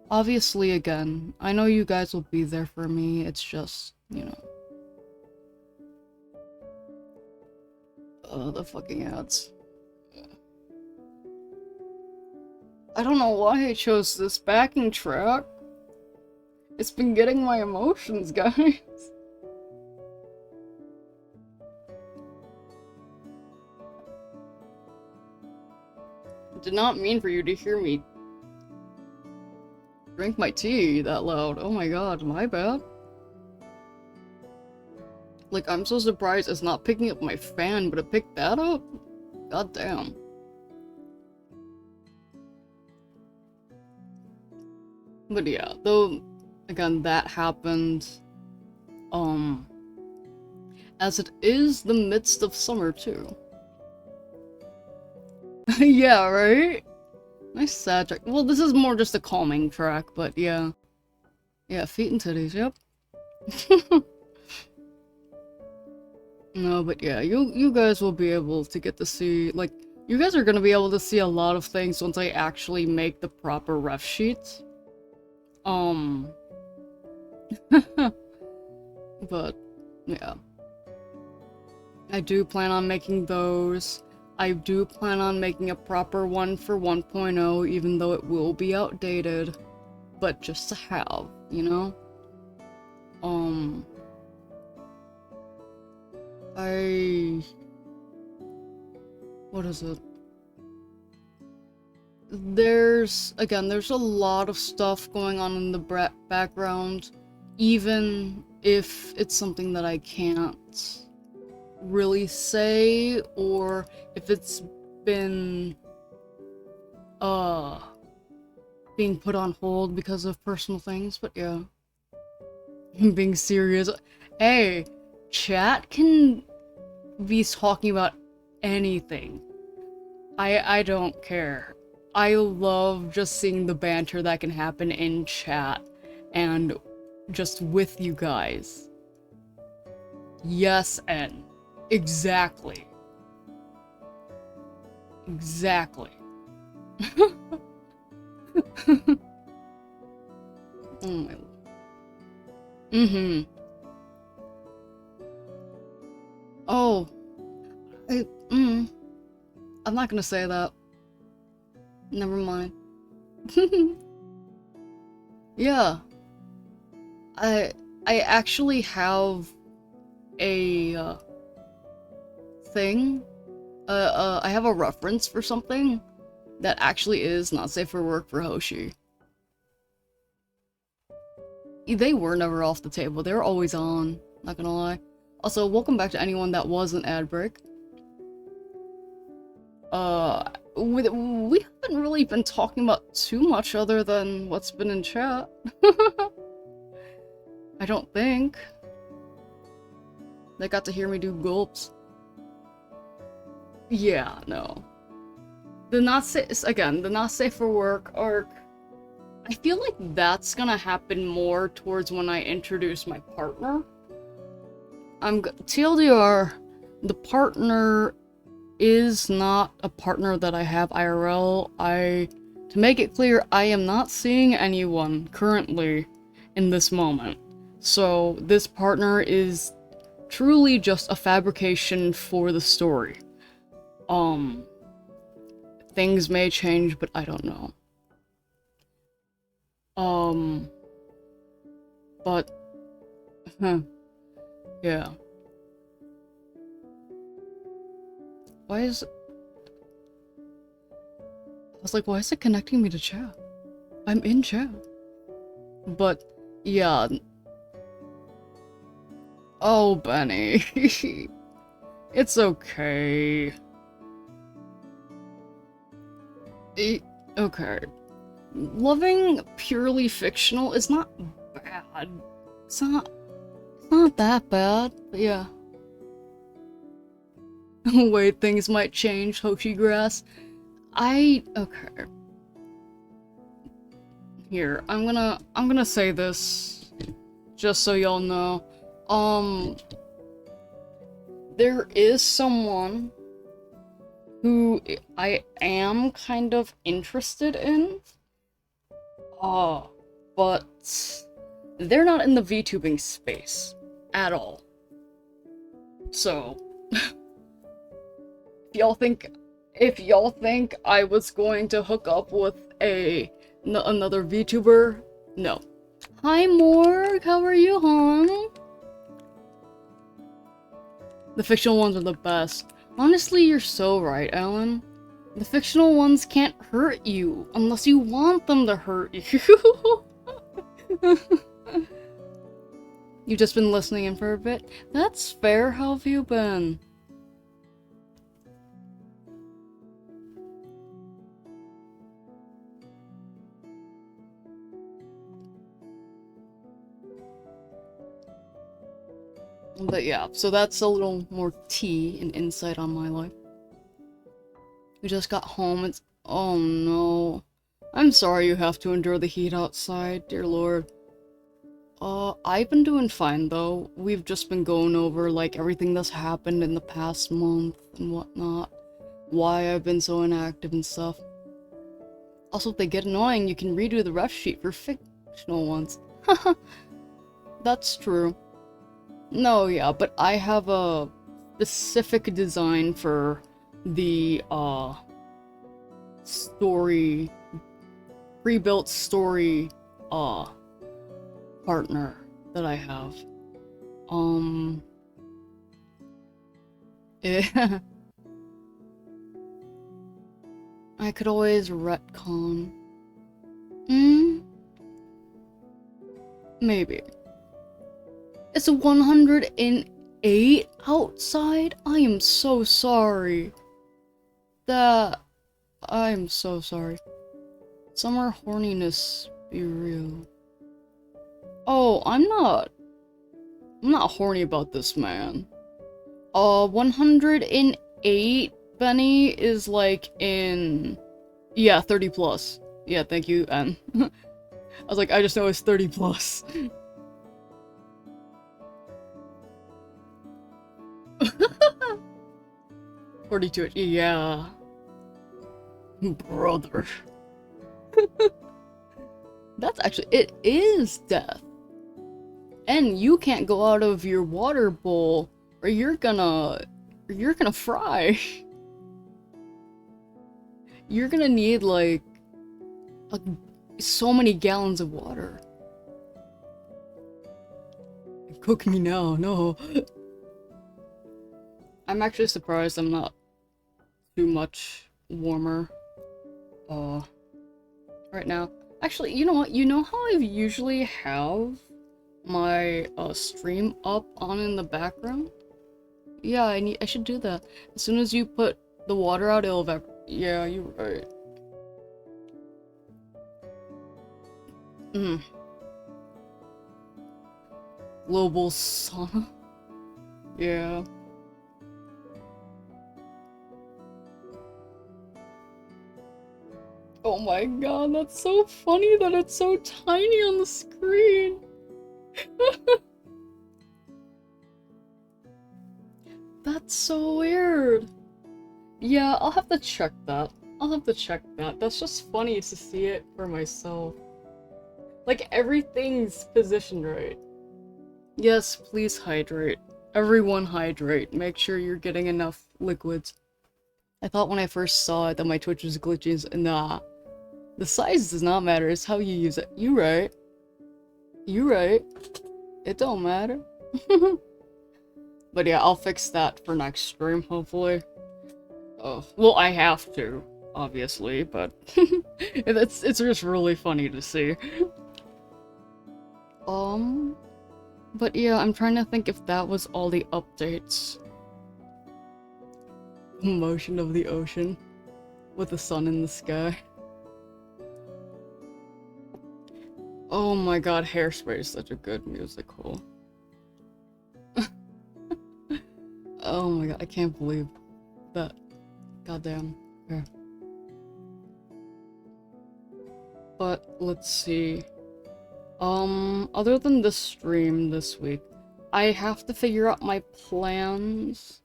obviously, again, I know you guys will be there for me, it's just, you know. Oh, the fucking ads. I don't know why I chose this backing track. It's been getting my emotions, guys. Did not mean for you to hear me drink my tea that loud. Oh my god, my bad. Like, I'm so surprised it's not picking up my fan, but it picked that up? God damn. But yeah, though, again, that happened, as it is the midst of summer, too. Yeah, right? Nice sad track. Well, this is more just a calming track, but yeah. Yeah, feet and titties, yep. No, but yeah, you guys will be able to get to see, like, you guys are gonna be able to see a lot of things once I actually make the proper ref sheets. But, yeah. I do plan on making those. I do plan on making a proper one for 1.0, even though it will be outdated. But just to have, you know? What is it? There's a lot of stuff going on in the background, even if it's something that I can't really say, or if it's been being put on hold because of personal things. But yeah, being serious, Hey, chat can be talking about anything. I don't care. I love just seeing the banter that can happen in chat and just with you guys. Yes, N. Exactly. Exactly. Oh my lord. Mm-hmm. Oh, I, I'm not gonna say that. Never mind. Yeah, I I actually have a thing. I have a reference for something that actually is not safe for work for Hoshi. They were never off the table. They were always on. Not gonna lie. Also, welcome back to anyone that was an ad break. We haven't really been talking about too much other than what's been in chat. I don't think. They got to hear me do gulps. Yeah, no. The not safe, again, the not safe for work arc. I feel like that's gonna happen more towards when I introduce my partner. TLDR, the partner is not a partner that I have IRL. To make it clear, I am not seeing anyone currently in this moment. So this partner is truly just a fabrication for the story. Things may change, but I don't know. But, yeah. Why is it? I was like, why is it connecting me to chat? I'm in chat. But, yeah. Oh, Benny. It's okay. Okay. Loving purely fictional is not bad. It's not that bad, but yeah. Wait, things might change, Hoshi Grass. Okay. Here, I'm gonna say this, just so y'all know. There is someone who I am kind of interested in. But they're not in the VTubing space at all. So, if y'all think I was going to hook up with another VTuber, no. Hi Morg, how are you, hon? The fictional ones are the best. Honestly, you're so right, Ellen. The fictional ones can't hurt you unless you want them to hurt you. You've just been listening in for a bit? That's fair, how have you been? But yeah, so that's a little more tea and insight on my life. We just got home, oh no. I'm sorry you have to endure the heat outside, dear lord. I've been doing fine though. We've just been going over like everything that's happened in the past month and whatnot. Why I've been so inactive and stuff. Also, if they get annoying, you can redo the ref sheet for fictional ones. Haha. That's true. No, yeah, but I have a specific design for the, story, pre-built story, partner that I have. Yeah. I could always retcon. Maybe. It's 108 outside? I am so sorry. I'm so sorry. Summer horniness be real. Oh, I'm not I'm not horny about this, man. 108, Benny, is like in... Yeah, 30 plus. Yeah, thank you, N. I was like, I just know it's 30 plus. 42, yeah. Brother. That's actually, it is death. And you can't go out of your water bowl or you're gonna fry. You're gonna need like so many gallons of water. Cook me now, no. I'm actually surprised I'm not too much warmer right now. Actually, you know what? You know how I usually have my stream up on in the background? Yeah, I should do that. As soon as you put the water out, it'll evaporate. Yeah, you're right. Global sauna? Yeah. Oh my god, that's so funny that it's so tiny on the screen. That's so weird. Yeah, I'll have to check that. That's just funny to see it for myself. Like, everything's positioned right. Yes, please hydrate. Everyone hydrate. Make sure you're getting enough liquids. I thought when I first saw it that my Twitch was glitching. Nah. The size does not matter, it's how you use it. You right. You right. It don't matter. But yeah, I'll fix that for next stream, hopefully. Oh, well, I have to, obviously, but it's just really funny to see. But yeah, I'm trying to think if that was all the updates. Motion of the ocean with the sun in the sky. Oh my god, Hairspray is such a good musical. Oh my god, I can't believe that. Goddamn. Okay. But let's see. Other than this stream this week, I have to figure out my plans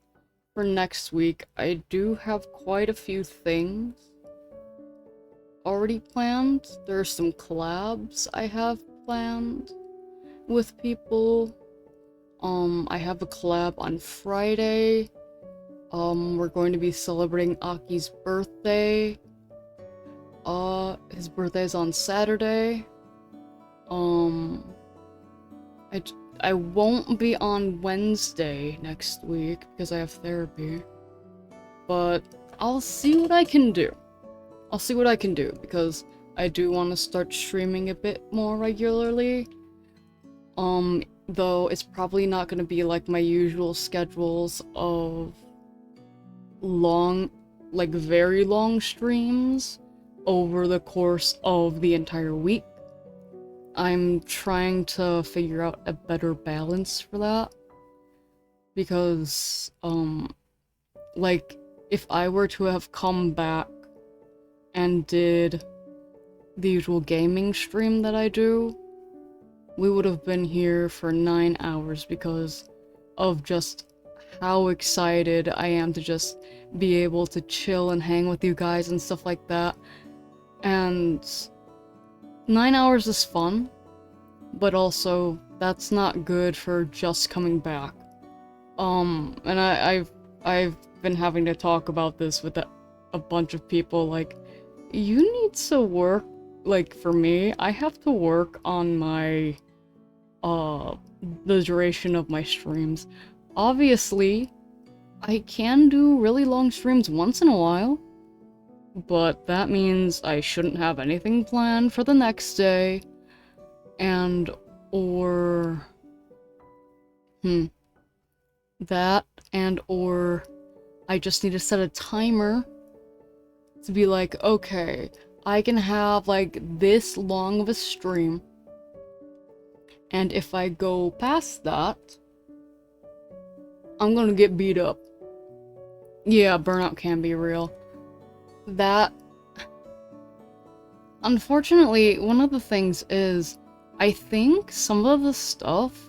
for next week. I do have quite a few things already planned. There are some collabs I have planned with people. I have a collab on Friday. We're going to be celebrating Aki's birthday. His birthday is on Saturday. I won't be on Wednesday next week because I have therapy. But I'll see what I can do. Because I do want to start streaming a bit more regularly. Though it's probably not going to be like my usual schedules of very long streams over the course of the entire week. I'm trying to figure out a better balance for that. Because, like, if I were to have come back and did the usual gaming stream that I do, we would have been here for 9 hours because of just how excited I am to just be able to chill and hang with you guys and stuff like that. And 9 hours is fun, but also that's not good for just coming back. And I've been having to talk about this with a bunch of people, like, you need to work, like, for me, I have to work on my, the duration of my streams. Obviously, I can do really long streams once in a while, but that means I shouldn't have anything planned for the next day, or I just need to set a timer to be like, okay, I can have like this long of a stream, and if I go past that, I'm gonna get beat up. Yeah, burnout can be real. That... Unfortunately, one of the things is, I think some of the stuff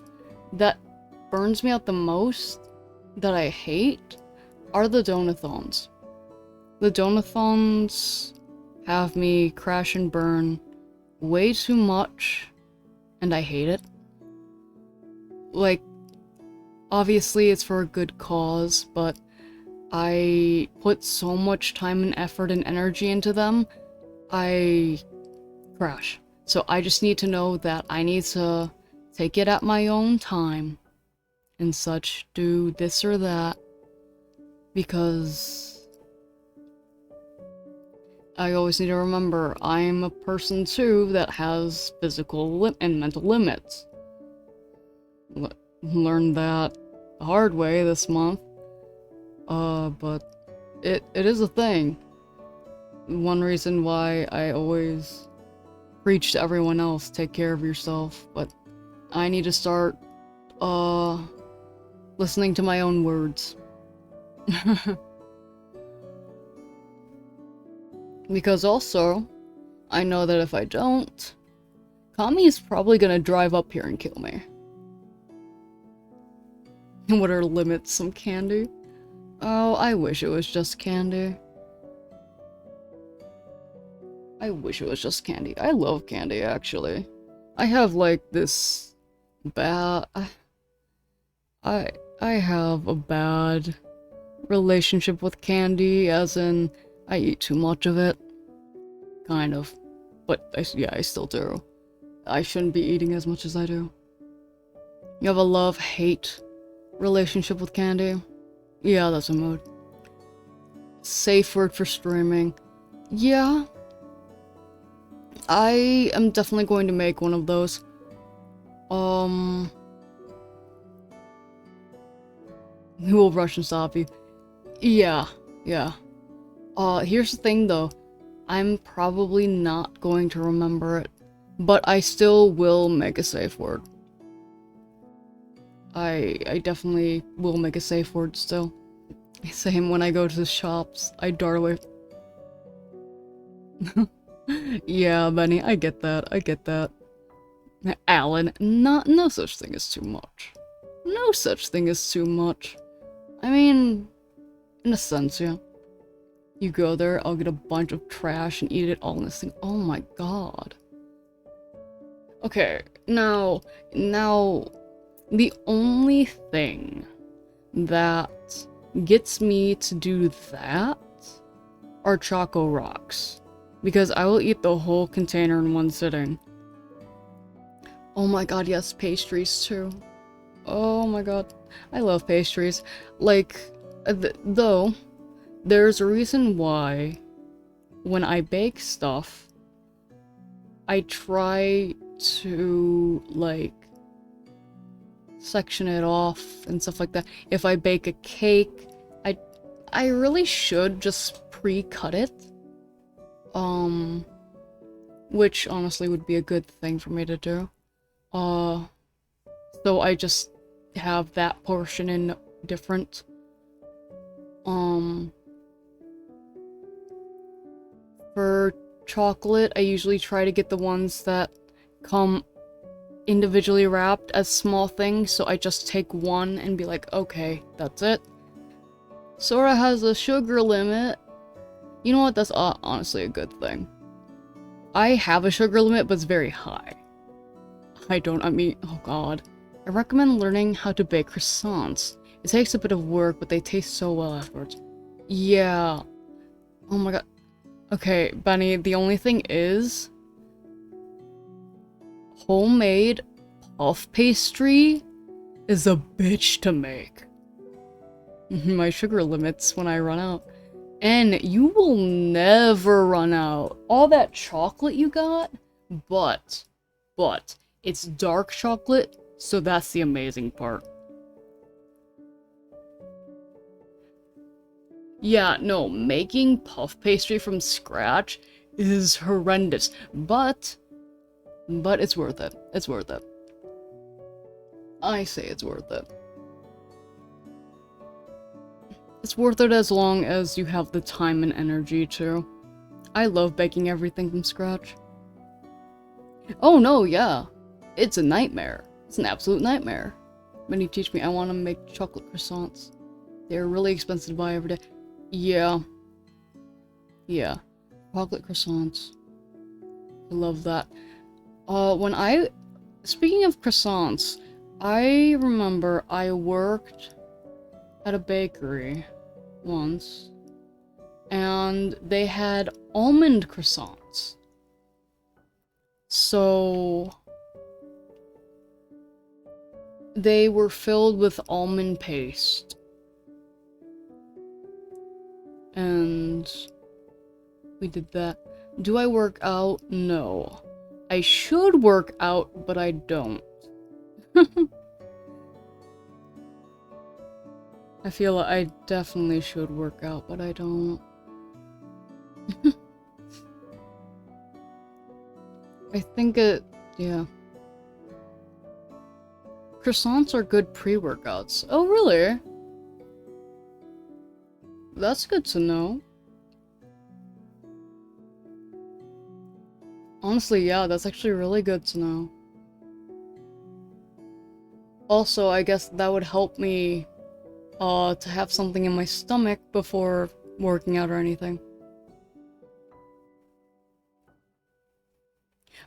that burns me out the most, that I hate, are the donathons. The donathons have me crash and burn way too much, and I hate it. Like, obviously it's for a good cause, but I put so much time and effort and energy into them, I crash. So I just need to know that I need to take it at my own time and such, do this or that, because I always need to remember I'm a person too that has physical and mental limits. Learned that the hard way this month. But it is a thing. One reason why I always preach to everyone else, take care of yourself, but I need to start, listening to my own words. Because also, I know that if I don't, Kami's probably gonna drive up here and kill me. What are limits? Some candy? Oh, I wish it was just candy. I wish it was just candy. I love candy, actually. I have, like, this bad... I have a bad relationship with candy, as in, I eat too much of it. Kind of. But, yeah, I still do. I shouldn't be eating as much as I do. You have a love-hate relationship with candy? Yeah, that's a mood. Safe word for streaming. Yeah. I am definitely going to make one of those. Who will rush and stop you? Yeah, yeah. Here's the thing though. I'm probably not going to remember it, but I still will make a safe word. I definitely will make a safe word still. Same when I go to the shops, I dart away. Yeah, Benny, I get that, I get that. Alan, no such thing as too much. No such thing as too much. I mean, in a sense, yeah. You go there, I'll get a bunch of trash and eat it all in this thing. Oh my god. Okay, now, the only thing that gets me to do that are Choco Rocks. Because I will eat the whole container in one sitting. Oh my god, yes, pastries too. Oh my god, I love pastries. Like, though, there's a reason why when I bake stuff, I try to, like, section it off and stuff like that. If I bake a cake, I really should just pre-cut it. Which honestly would be a good thing for me to do. So I just have that portion in different. For chocolate, I usually try to get the ones that come individually wrapped as small things, so I just take one and be like, okay, that's it. Sora has a sugar limit. You know what, that's honestly a good thing. I have a sugar limit, but it's very high. Oh god. I recommend learning how to bake croissants. It takes a bit of work, but they taste so well afterwards. Yeah. Oh my god. Okay, Benny, the only thing is... homemade puff pastry is a bitch to make. My sugar limits when I run out. And you will never run out. All that chocolate you got, but, it's dark chocolate, so that's the amazing part. Yeah, no, making puff pastry from scratch is horrendous, but it's worth it. It's worth it. I say it's worth it. It's worth it as long as you have the time and energy to. I love baking everything from scratch. Oh no, yeah. It's a nightmare. It's an absolute nightmare. When you teach me, I want to make chocolate croissants. They're really expensive to buy every day. Yeah. Yeah. Chocolate croissants. I love that. Speaking of croissants, I remember I worked at a bakery once, and they had almond croissants. So they were filled with almond paste. And we did that. Do I work out? No. I should work out, but I don't. I feel like I definitely should work out, but I don't. I think yeah. Croissants are good pre-workouts. Oh, really? That's good to know. Honestly, yeah, that's actually really good to know. Also, I guess that would help me, to have something in my stomach before working out or anything.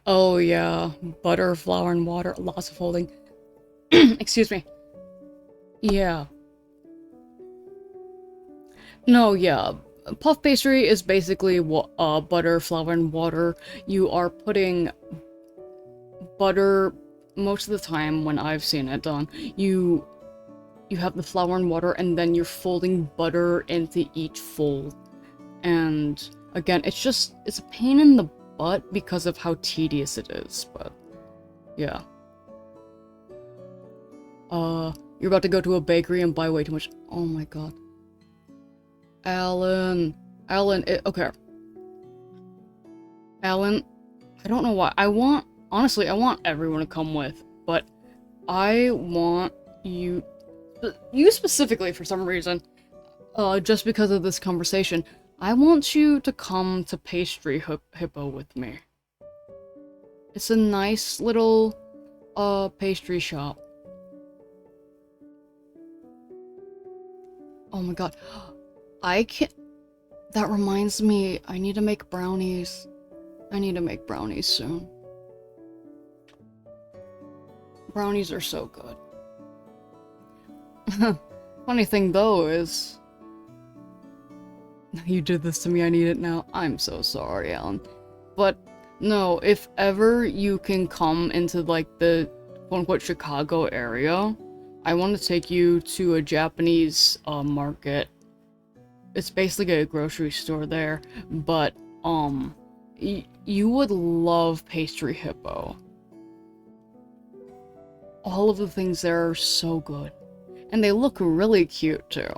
Oh, yeah. Butter, flour, and water. Lots of folding. Excuse me. Yeah. No, yeah. Puff pastry is basically butter, flour, and water. You are putting butter, most of the time when I've seen it done, you have the flour and water, and then you're folding butter into each fold. And again, it's a pain in the butt because of how tedious it is, but yeah. You're about to go to a bakery and buy way too much. Oh my god. Alan, okay. Alan, I don't know why. Honestly, I want everyone to come with, but I want you specifically for some reason, just because of this conversation, I want you to come to Pastry Hippo with me. It's a nice little, pastry shop. Oh my god. That reminds me, I need to make brownies. I need to make brownies soon. Brownies are so good. Funny thing though is... You did this to me, I need it now. I'm so sorry, Alan. But, no, if ever you can come into, like, the quote-unquote Chicago area, I want to take you to a Japanese, market. It's basically a grocery store there, but, you would love Pastry Hippo. All of the things there are so good. And they look really cute, too.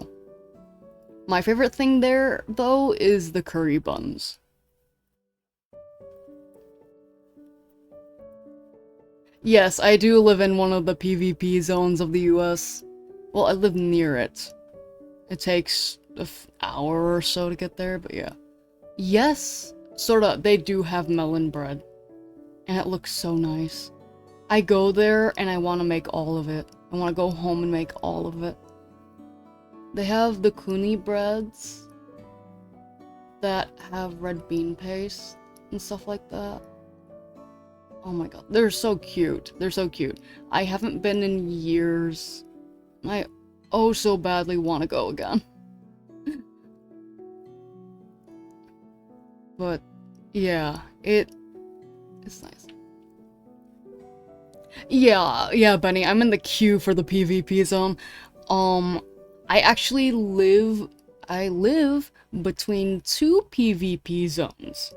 My favorite thing there, though, is the curry buns. Yes, I do live in one of the PvP zones of the US. Well, I live near it. It takes an hour or so to get there, but yeah. Yes, sorta, they do have melon bread. And it looks so nice. I go there and I want to make all of it. I want to go home and make all of it. They have the kuni breads that have red bean paste and stuff like that. Oh my god, they're so cute. They're so cute. I haven't been in years. I oh so badly want to go again. But yeah, it's nice. Yeah, Benny, I'm in the queue for the PvP zone. I live between two PvP zones.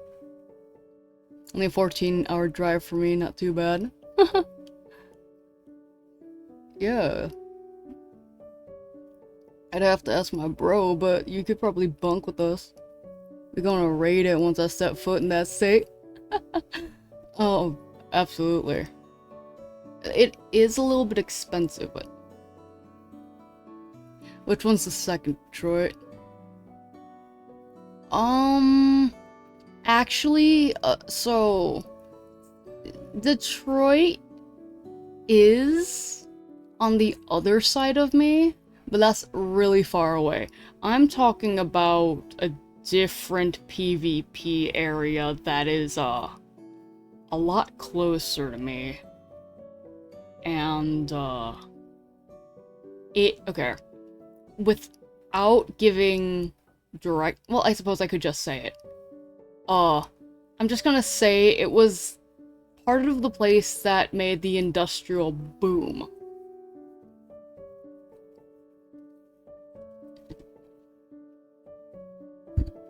Only a 14-hour drive for me, not too bad. Yeah. I'd have to ask my bro, but you could probably bunk with us. We're gonna raid it once I step foot in that state. Oh, absolutely. It is a little bit expensive, but... Which one's the second, Detroit? Actually, so Detroit is on the other side of me, but that's really far away. I'm talking about a different PvP area that is, a lot closer to me. And, okay. Without giving direct, well, I suppose I could just say it. I'm just gonna say it was part of the place that made the industrial boom.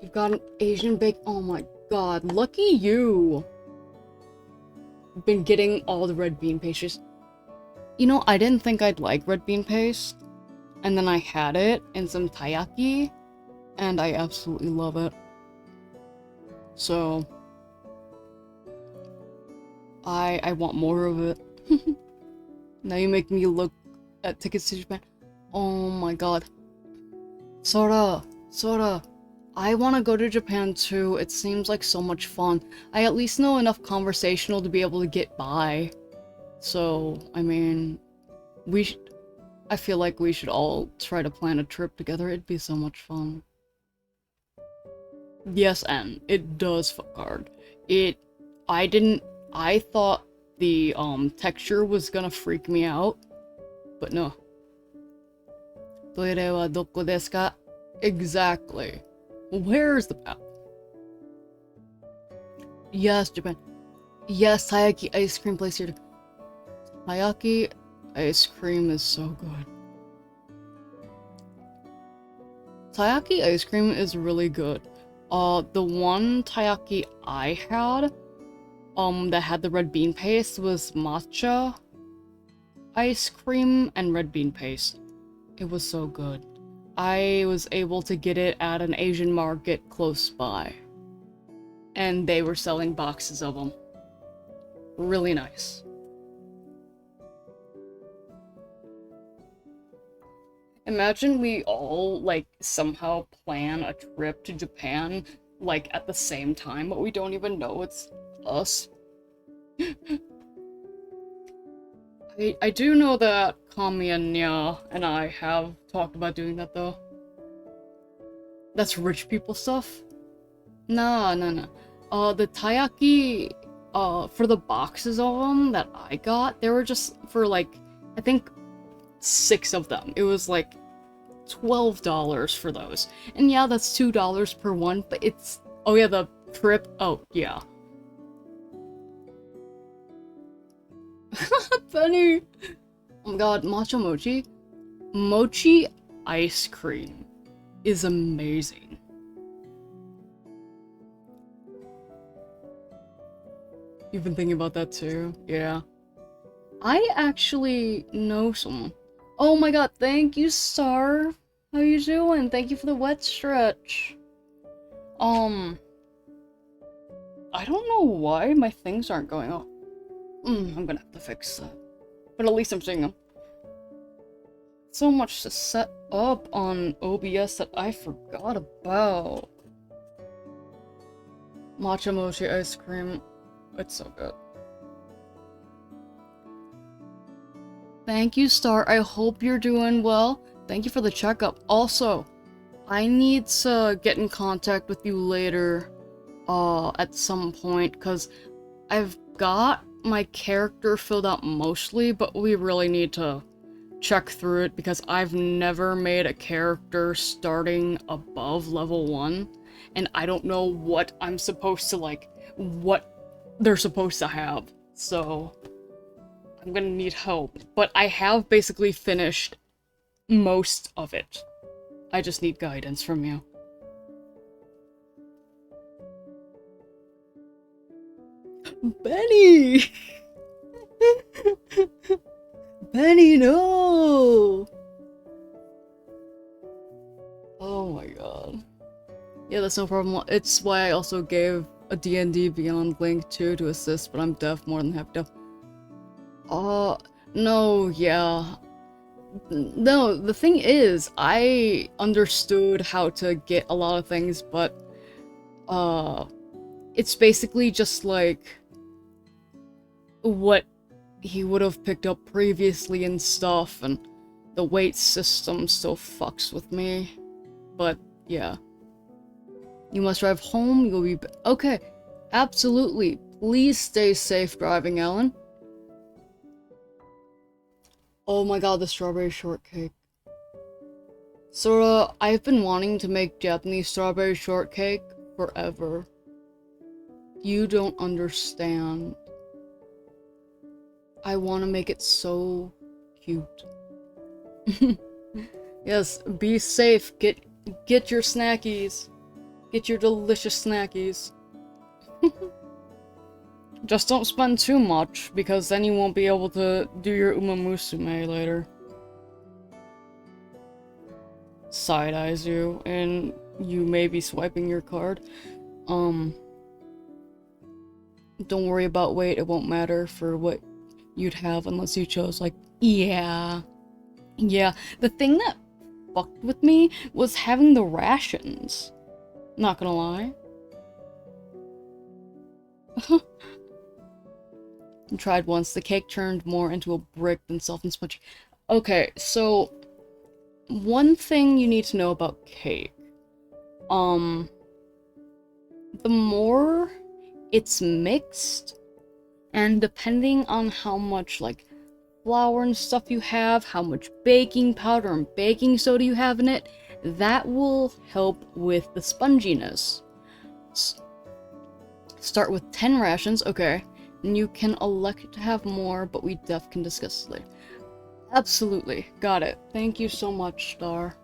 You've got an Asian bake. Oh my god, lucky you. Been getting all the red bean pastries. You know, I didn't think I'd like red bean paste, and then I had it in some taiyaki, and I absolutely love it. So I want more of it. Now you make me look at tickets to Japan. Oh my god. Sora, I want to go to Japan too. It seems like so much fun. I at least know enough conversational to be able to get by. So, I mean, I feel like we should all try to plan a trip together. It'd be so much fun. Yes, and it does fuck hard. I thought the, texture was gonna freak me out, but no. Toire wa doko desu ka? Exactly. Where's the map? Yes, Japan. Yes, taiyaki ice cream place here. Taiyaki ice cream is so good. Taiyaki ice cream is really good. The one taiyaki I had, that had the red bean paste was matcha ice cream and red bean paste. It was so good. I was able to get it at an Asian market close by. And they were selling boxes of them. Really nice. Imagine we all, like, somehow plan a trip to Japan, like, at the same time, but we don't even know it's us. I do know that Kami and Nya and I have talked about doing that, though. That's rich people stuff? Nah. The taiyaki, for the boxes of them that I got, they were just for, like, I think 6 of them. It was, like, $12 for those. And yeah, that's $2 per one, but it's... Oh yeah, the trip... Oh, yeah. Funny! Oh my god, matcha mochi? Mochi ice cream is amazing. You've been thinking about that too? Yeah. I actually know someone. Oh my god, thank you, Star. How you doing? Thank you for the wet stretch. I don't know why my things aren't going off. I'm gonna have to fix that. But at least I'm seeing them. So much to set up on OBS that I forgot about. Matcha mochi ice cream. It's so good. Thank you, Star. I hope you're doing well. Thank you for the checkup. Also, I need to get in contact with you later, at some point, because I've got my character filled out mostly, but we really need to check through it, because I've never made a character starting above level 1, and I don't know what I'm supposed to, like, what they're supposed to have, so... I'm gonna need help, but I have basically finished most of it. I just need guidance from you. Benny! Benny, no! Oh my god. Yeah, that's no problem. It's why I also gave a D&D Beyond link too to assist, but I'm deaf, more than happy to. No, yeah. No, the thing is, I understood how to get a lot of things, but, it's basically just like what he would have picked up previously and stuff, and the weight system still fucks with me. But, yeah. You must drive home, you'll be okay, absolutely. Please stay safe driving, Ellen. Oh my god, the strawberry shortcake. Sora, I've been wanting to make Japanese strawberry shortcake forever. You don't understand. I want to make it so cute. Yes, be safe. Get your snackies. Get your delicious snackies. Just don't spend too much, because then you won't be able to do your umamusume later. Side-eyes you, and you may be swiping your card. Don't worry about weight, it won't matter for what you'd have unless you chose, like, yeah. Yeah, the thing that fucked with me was having the rations. Not gonna lie. Tried once, the cake turned more into a brick than soft and spongy. Okay, so one thing you need to know about cake. The more it's mixed, and depending on how much, like, flour and stuff you have, how much baking powder and baking soda you have in it, that will help with the sponginess. Start with 10 rations, okay. And you can elect to have more, but we can discuss this later. Absolutely, got it. Thank you so much, Star.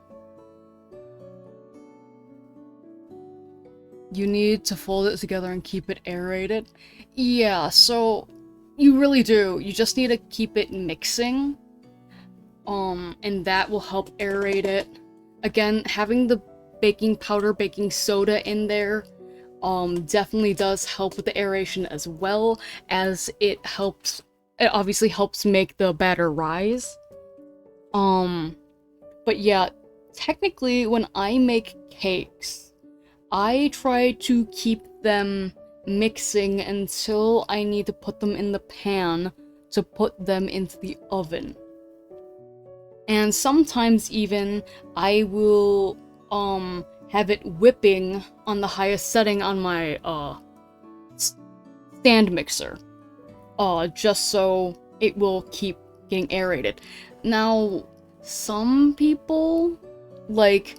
You need to fold it together and keep it aerated. Yeah, so you really do. You just need to keep it mixing. And that will help aerate it. Again, having the baking powder, baking soda in there, definitely does help with the aeration as well, as it obviously helps make the batter rise. But yeah, technically when I make cakes, I try to keep them mixing until I need to put them in the pan to put them into the oven. And sometimes even I will have it whipping on the highest setting on my stand mixer, just so it will keep getting aerated. Now, some people like,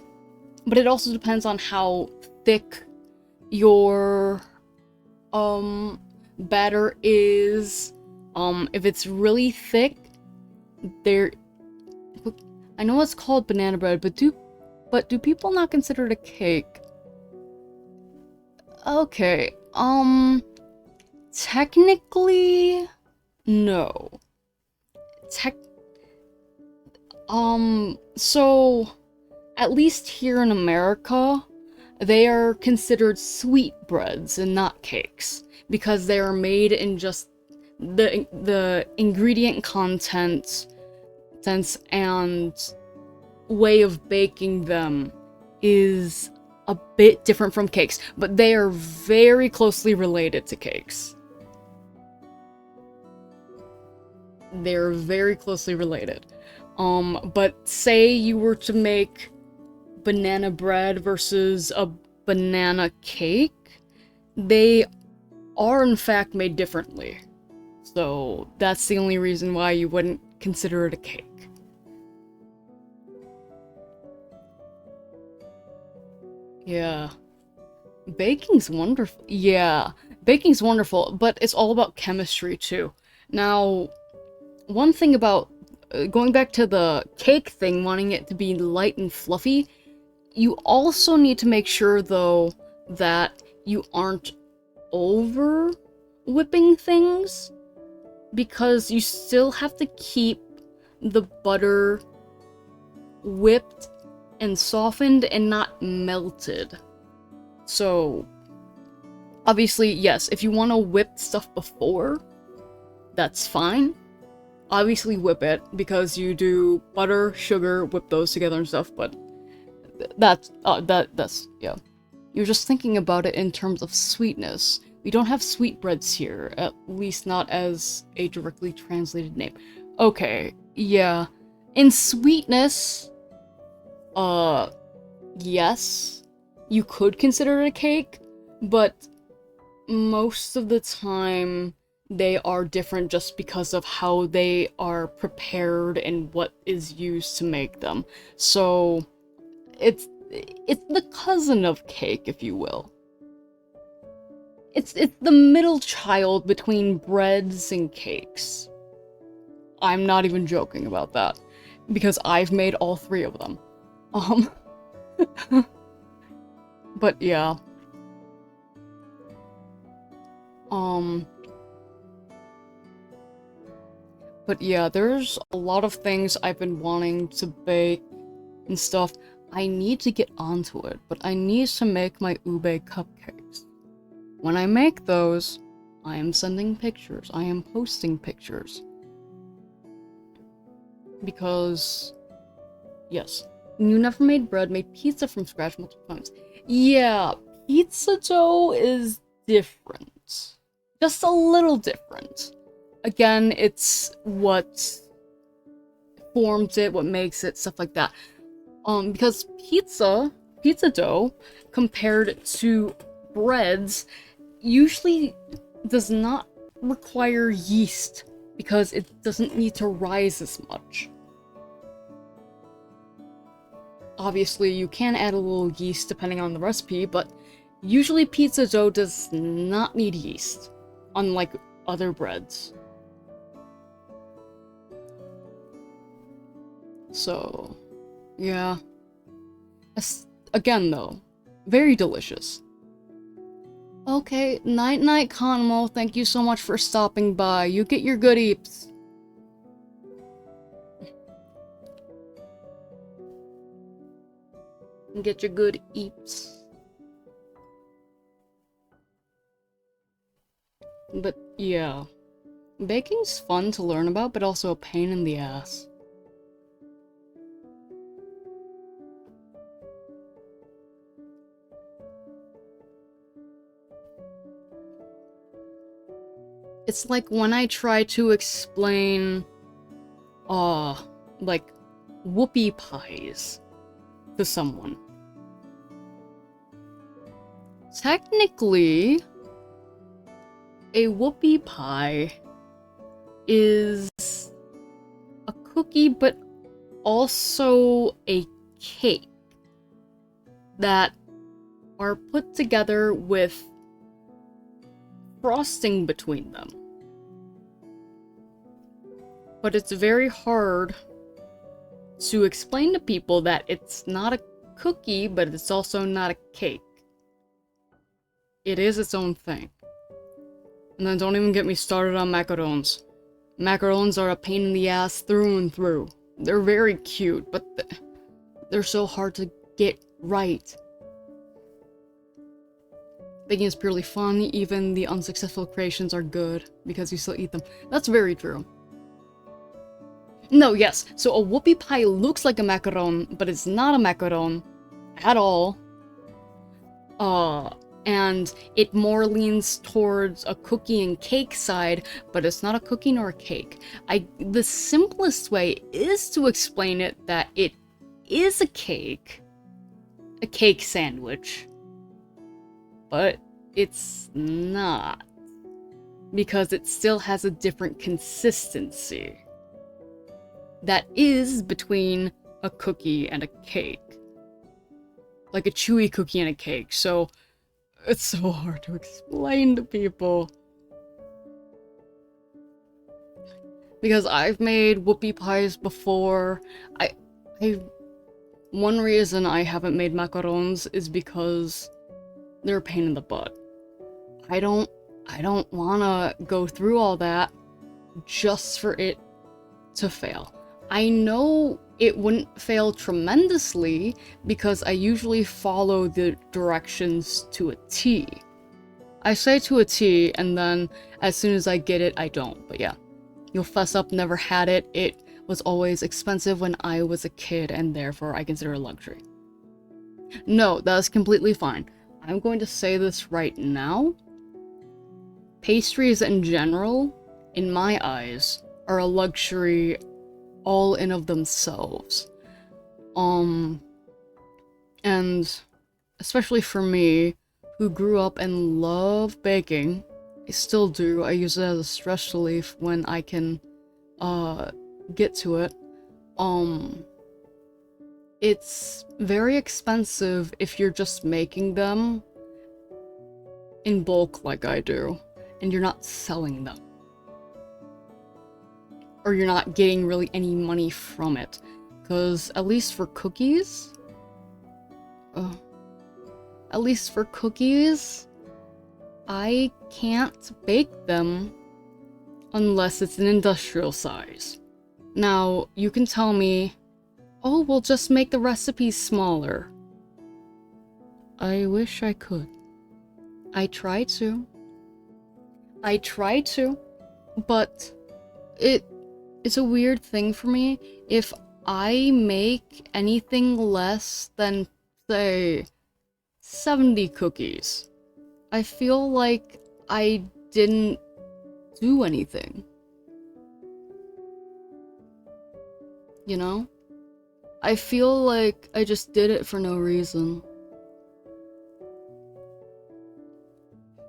but it also depends on how thick your batter is. If it's really thick, I know it's called banana bread, but do people not consider it a cake? Okay, technically, no. So, at least here in America, they are considered sweetbreads and not cakes, because they are made in just the ingredient content and way of baking them is a bit different from cakes, but they are very closely related to cakes. They're very closely related. But say you were to make banana bread versus a banana cake, they are in fact made differently. So that's the only reason why you wouldn't consider it a cake. Yeah. Baking's wonderful. Yeah, baking's wonderful, but it's all about chemistry too. Now, one thing about going back to the cake thing, wanting it to be light and fluffy, you also need to make sure, though, that you aren't over whipping things, because you still have to keep the butter whipped and softened and not melted. So, obviously, yes, if you want to whip stuff before, that's fine. Obviously whip it, because you do butter, sugar, whip those together and stuff, but that's, yeah. You're just thinking about it in terms of sweetness. We don't have sweetbreads here, at least not as a directly translated name. Okay, yeah. In sweetness, yes, you could consider it a cake, but most of the time they are different just because of how they are prepared and what is used to make them. So it's the cousin of cake, if you will. It's the middle child between breads and cakes. I'm not even joking about that, because I've made all three of them. But yeah. But yeah, there's a lot of things I've been wanting to bake and stuff. I need to get onto it, but I need to make my ube cupcakes. When I make those, I am sending pictures. I am posting pictures. Because, yes. You never made bread, made pizza from scratch multiple times. Yeah, pizza dough is different. Just a little different. Again, it's what forms it, what makes it, stuff like that. Because pizza dough, compared to breads, usually does not require yeast, because it doesn't need to rise as much. Obviously, you can add a little yeast depending on the recipe, but usually pizza dough does not need yeast, unlike other breads. So, yeah. Again, though, very delicious. Okay, night-night, Conmo. Thank you so much for stopping by. You get your good eeps. Get your good eeps. But, yeah. Baking's fun to learn about, but also a pain in the ass. It's like when I try to explain, like, whoopie pies to someone. Technically, a whoopie pie is a cookie, but also a cake that are put together with frosting between them. But it's very hard to explain to people that it's not a cookie, but it's also not a cake. It is its own thing. And then don't even get me started on macarons. Macarons are a pain in the ass through and through. They're very cute, but they're so hard to get right. Baking is purely fun, even the unsuccessful creations are good, because you still eat them. That's very true. No, yes, so a whoopie pie looks like a macaron, but it's not a macaron at all. And it more leans towards a cookie and cake side, but it's not a cookie nor a cake. The simplest way is to explain it that it is a cake sandwich, but it's not, because it still has a different consistency that is between a cookie and a cake. Like a chewy cookie and a cake, so it's so hard to explain to people. Because I've made whoopie pies before. One reason I haven't made macarons is because they're a pain in the butt. I don't wanna go through all that just for it to fail. I know it wouldn't fail tremendously because I usually follow the directions to a T. I say to a T, and then as soon as I get it, I don't, but yeah. You'll fess up, never had it. It was always expensive when I was a kid, and therefore I consider it a luxury. No, that's completely fine. I'm going to say this right now. Pastries in general, in my eyes, are a luxury all in of themselves. And especially for me, who grew up and loved baking, I still do. I use it as a stress relief when I can, get to it. It's very expensive if you're just making them in bulk like I do, and you're not selling them. Or you're not getting really any money from it. Because at least for cookies, I can't bake them unless it's an industrial size. Now, you can tell me, oh, we'll just make the recipes smaller. I wish I could. I try to, but it's a weird thing for me. If I make anything less than, say, 70 cookies, I feel like I didn't do anything. You know? I feel like I just did it for no reason.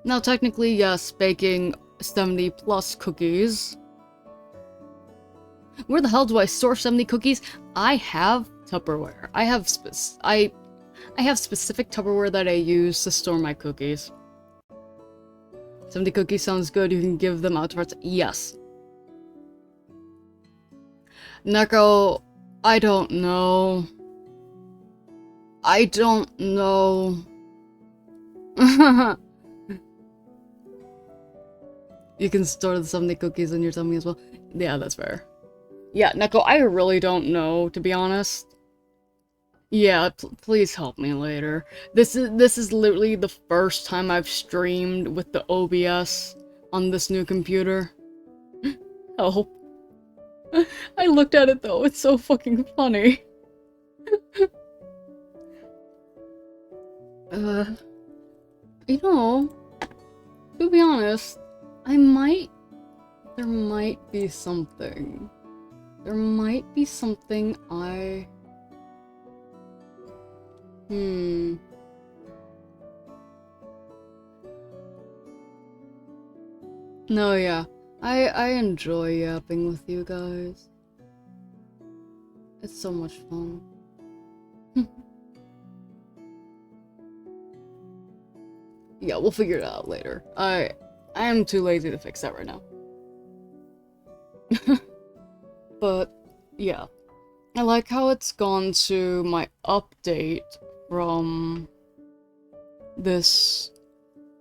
Now, technically, yes, baking 70 plus cookies. Where the hell do I store 70 cookies? I have Tupperware. I have specific Tupperware that I use to store my cookies. 70 cookies sounds good. You can give them out to friends. Yes. Neko, I don't know. You can store the 70 cookies in your tummy as well. Yeah, that's fair. Yeah, Neko, I really don't know, to be honest. Yeah, please help me later. This is literally the first time I've streamed with the OBS on this new computer. Help. I looked at it though, it's so fucking funny. You know, to be honest, there might be something. There might be something No, yeah. I enjoy yapping with you guys. It's so much fun. Yeah, we'll figure it out later. I am too lazy to fix that right now. But, yeah. I like how it's gone to my update from this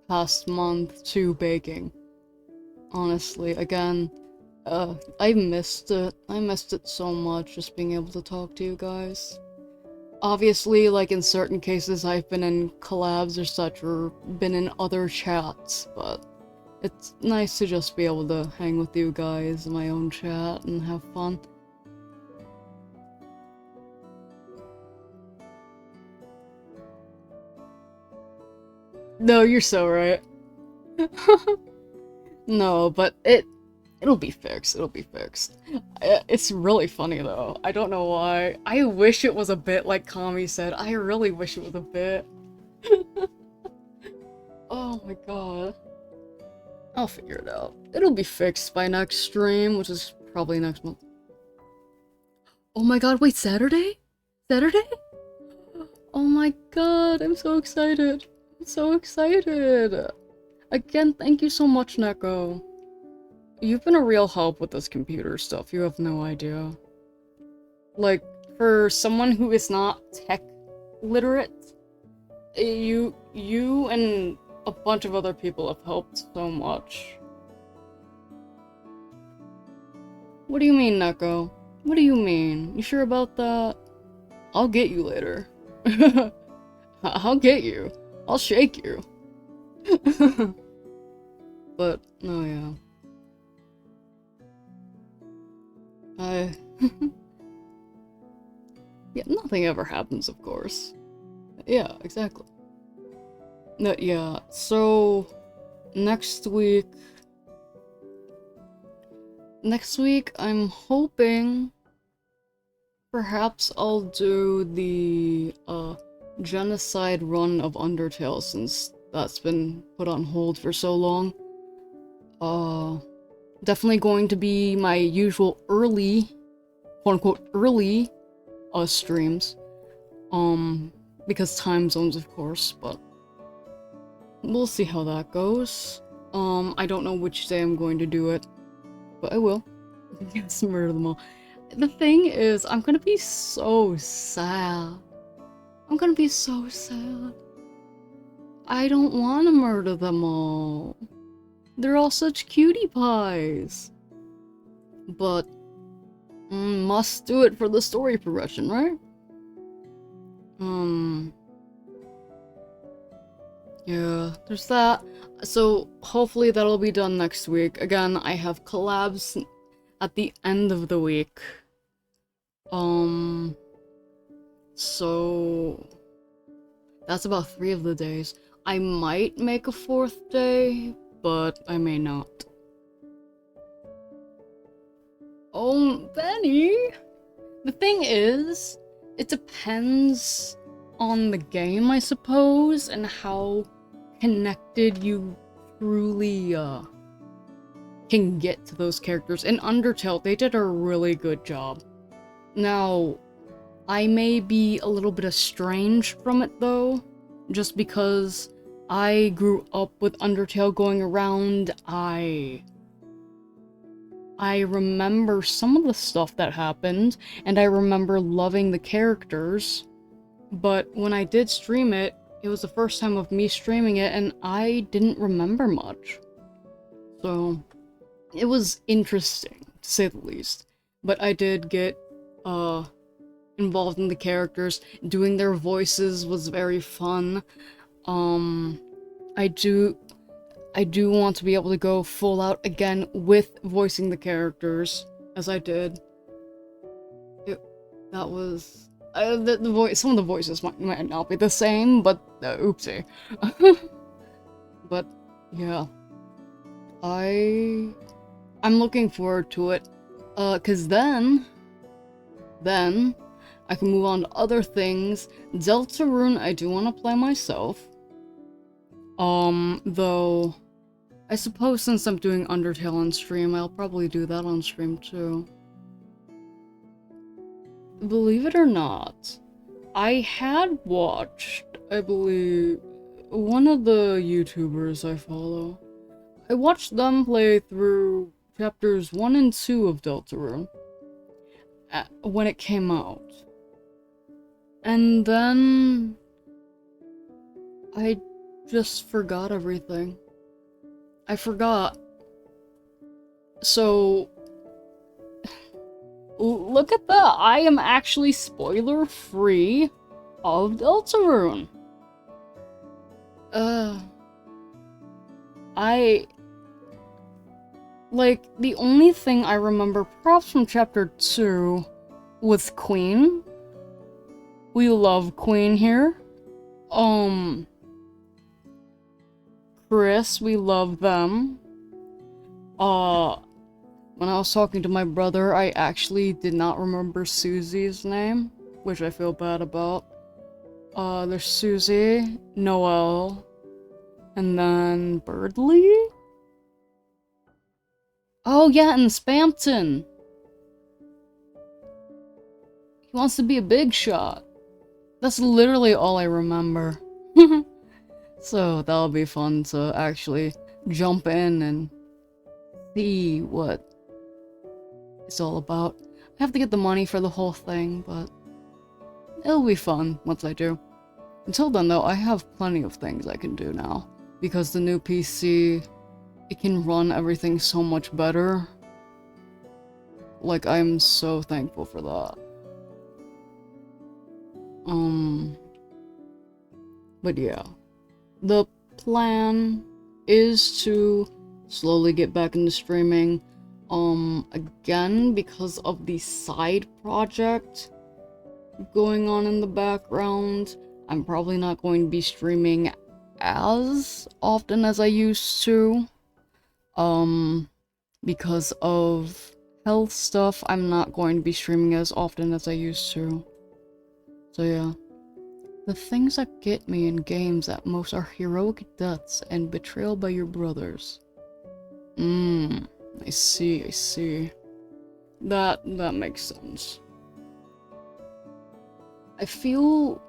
past month to baking. Honestly, again, I missed it. I missed it so much, just being able to talk to you guys. Obviously, like in certain cases, I've been in collabs or such, or been in other chats, but it's nice to just be able to hang with you guys in my own chat and have fun. No, you're so right. No, but it'll be fixed. It'll be fixed. It's really funny though. I don't know why. I wish it was a bit like Kami said. I really wish it was a bit. Oh my god. I'll figure it out. It'll be fixed by next stream, which is probably next month. Oh my god, wait, Saturday? Saturday? Oh my god, I'm so excited. I'm so excited. Again, thank you so much, Neko. You've been a real help with this computer stuff, you have no idea. Like, for someone who is not tech literate, you and a bunch of other people have helped so much. What do you mean, Neko? What do you mean? You sure about that? I'll get you later. I'll get you. I'll shake you. But, no, yeah. I... Yeah, nothing ever happens, of course. Yeah, exactly. No, yeah, so... Next week... I'm hoping... Perhaps I'll do the, genocide run of Undertale, since that's been put on hold for so long. Definitely going to be my usual early, quote-unquote, early, streams. Because time zones, of course, but we'll see how that goes. I don't know which day I'm going to do it, but I will. Yes, murder them all. The thing is, I'm gonna be so sad. I'm gonna be so sad. I don't want to murder them all. They're all such cutie pies. But, must do it for the story progression, right? Yeah, there's that. So, hopefully that'll be done next week. Again, I have collabs at the end of the week. So... That's about 3 of the days. I might make a 4th day, but I may not. Oh, Benny! The thing is, it depends on the game, I suppose, and how connected you truly, can get to those characters. In Undertale, they did a really good job. Now, I may be a little bit estranged from it, though, just because I grew up with Undertale going around. I remember some of the stuff that happened, and I remember loving the characters, but when I did stream it, it was the first time of me streaming it, and I didn't remember much. So, it was interesting, to say the least. But I did get, involved in the characters. Doing their voices was very fun. I do want to be able to go full out again with voicing the characters, as I did. That was... the voice, some of the voices might not be the same, but oopsie. But, yeah. I'm looking forward to it. 'Cause then I can move on to other things. Deltarune, I do want to play myself. Though, I suppose since I'm doing Undertale on stream, I'll probably do that on stream too. Believe it or not, I had watched, I believe, one of the YouTubers I follow. I watched them play through chapters 1 and 2 of Deltarune when it came out. And then I just forgot everything. I forgot. So, look at that. I am actually spoiler-free of Deltarune. Like, the only thing I remember, perhaps from chapter 2, was Queen. We love Queen here. Chris, we love them. When I was talking to my brother, I actually did not remember Susie's name, which I feel bad about. There's Susie, Noelle, and then Birdley? Oh yeah, and Spampton! He wants to be a big shot. That's literally all I remember. So that'll be fun to actually jump in and see what it's all about. I have to get the money for the whole thing, but it'll be fun once I do. Until then though, I have plenty of things I can do now. Because the new PC, it can run everything so much better. Like, I'm so thankful for that. But yeah. The plan is to slowly get back into streaming. Again, because of the side project going on in the background, I'm probably not going to be streaming as often as I used to. Because of health stuff, I'm not going to be streaming as often as I used to. So yeah. The things that get me in games at most are heroic deaths and betrayal by your brothers. I see. That makes sense. I feel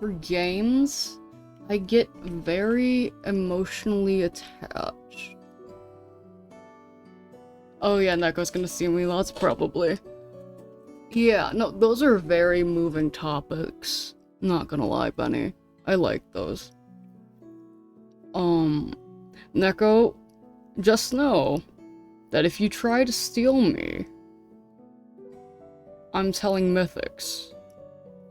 for games, I get very emotionally attached. Oh yeah, Neko's gonna see me lots, probably. Yeah, no, those are very moving topics. Not gonna lie, Benny. I like those. Neko, just know that if you try to steal me, I'm telling Mythics.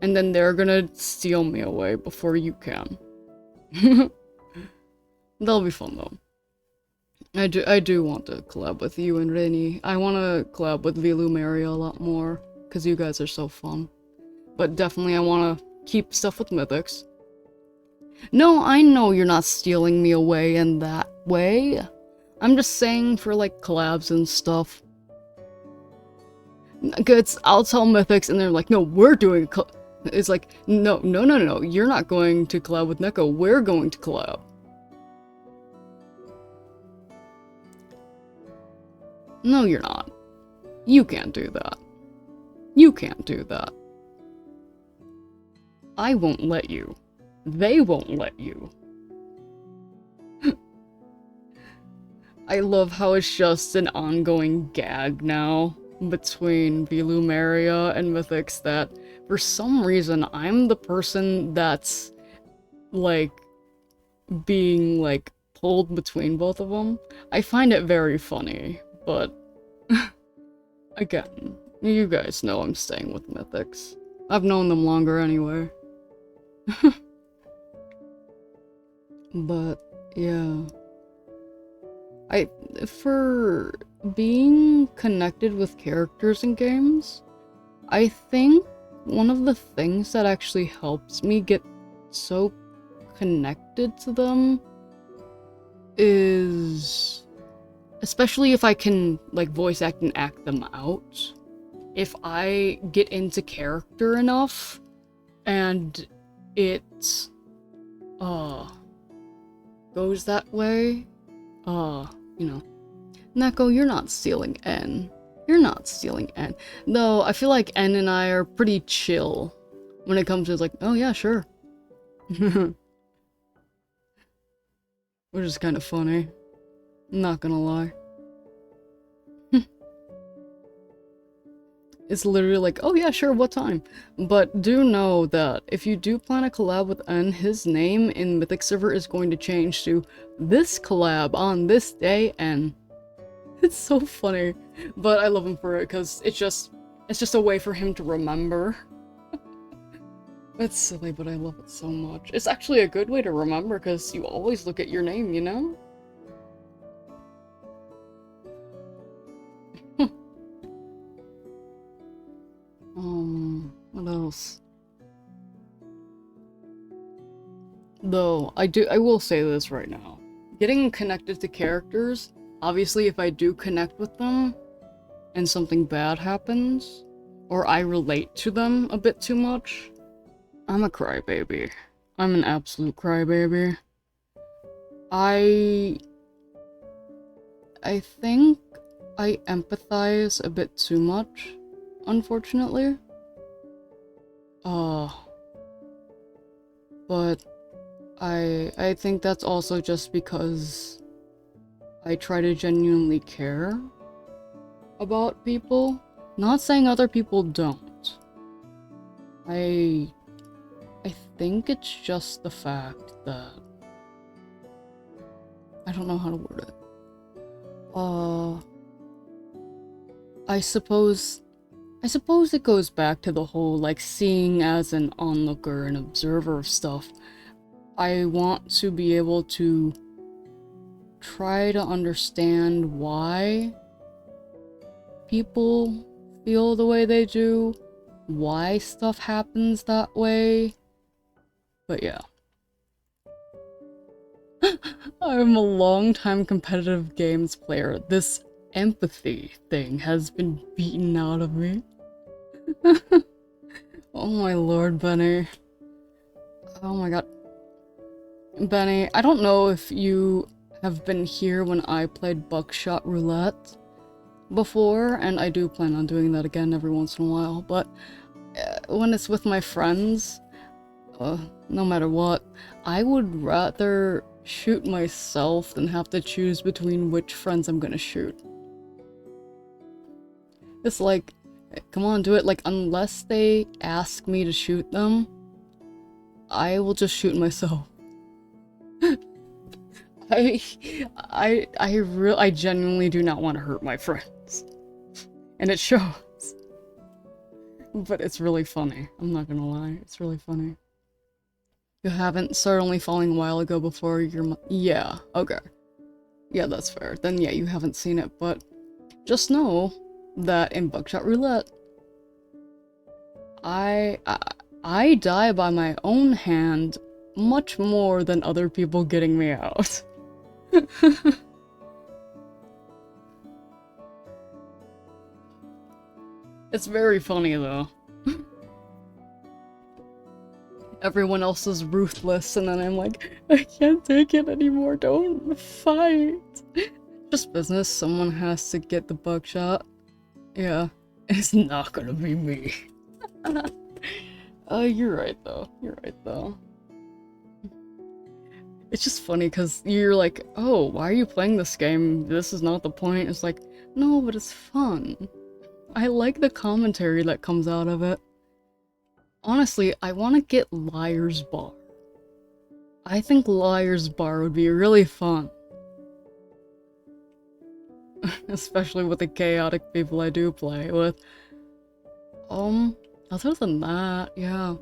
And then they're gonna steal me away before you can. That'll be fun though. I do want to collab with you and Rini. I want to collab with Vilumeria a lot more, because you guys are so fun. But definitely I want to keep stuff with Mythics. No, I know you're not stealing me away in that way. I'm just saying for like collabs and stuff. Cause I'll tell Mythics and they're like, no, we're doing a it's like, no, you're not going to collab with Neko, we're going to collab. No, you're not. You can't do that. You can't do that. I won't let you. They won't let you. I love how it's just an ongoing gag now between Vilumeria and Mythics that for some reason I'm the person that's like being like pulled between both of them. I find it very funny, but again, you guys know I'm staying with Mythics. I've known them longer anyway. But yeah, for being connected with characters in games, I think one of the things that actually helps me get so connected to them is, especially if I can like voice act and act them out, if I get into character enough and it goes that way, you know, Neko, you're not stealing N. You're not stealing N. Though, I feel like N and I are pretty chill when it comes to like, oh yeah, sure. Which is kind of funny. Not gonna lie. It's literally like, oh yeah, sure, what time? But do know that if you do plan a collab with N, his name in Mythic server is going to change to this collab on this day, and it's so funny. But I love him for it, because it's just a way for him to remember. It's silly, but I love it so much. It's actually a good way to remember, because you always look at your name, you know? What else? Though, I will say this right now. Getting connected to characters, obviously if I do connect with them, and something bad happens, or I relate to them a bit too much, I'm a crybaby. I'm an absolute crybaby. I think I empathize a bit too much, unfortunately. But I think that's also just because I try to genuinely care about people. Not saying other people don't. I think it's just the fact that I don't know how to word it. I suppose it goes back to the whole, like, seeing as an onlooker and observer of stuff. I want to be able to try to understand why people feel the way they do, why stuff happens that way. But yeah. I'm a long-time competitive games player. This empathy thing has been beaten out of me. Oh my lord, Benny. Oh my god. Benny, I don't know if you have been here when I played Buckshot Roulette before, and I do plan on doing that again every once in a while, but when it's with my friends, no matter what, I would rather shoot myself than have to choose between which friends I'm gonna shoot. It's like, come on, do it. Like, unless they ask me to shoot them, I will just shoot myself. I genuinely do not want to hurt my friends. And it shows. But it's really funny. I'm not gonna lie. It's really funny. You haven't started only falling a while ago before your yeah, okay. Yeah, that's fair. Then yeah, you haven't seen it, but just know that in Buckshot Roulette, I die by my own hand much more than other people getting me out. It's very funny though. Everyone else is ruthless, and then I'm like, I can't take it anymore, don't fight. Just business, someone has to get the buckshot. Yeah, it's not gonna be me. You're right though, you're right though. It's just funny because you're like, oh, why are you playing this game? This is not the point. It's like, no, but it's fun. I like the commentary that comes out of it. Honestly, I want to get Liar's Bar. I think Liar's Bar would be really fun. Especially with the chaotic people I do play with. Other than that, yeah.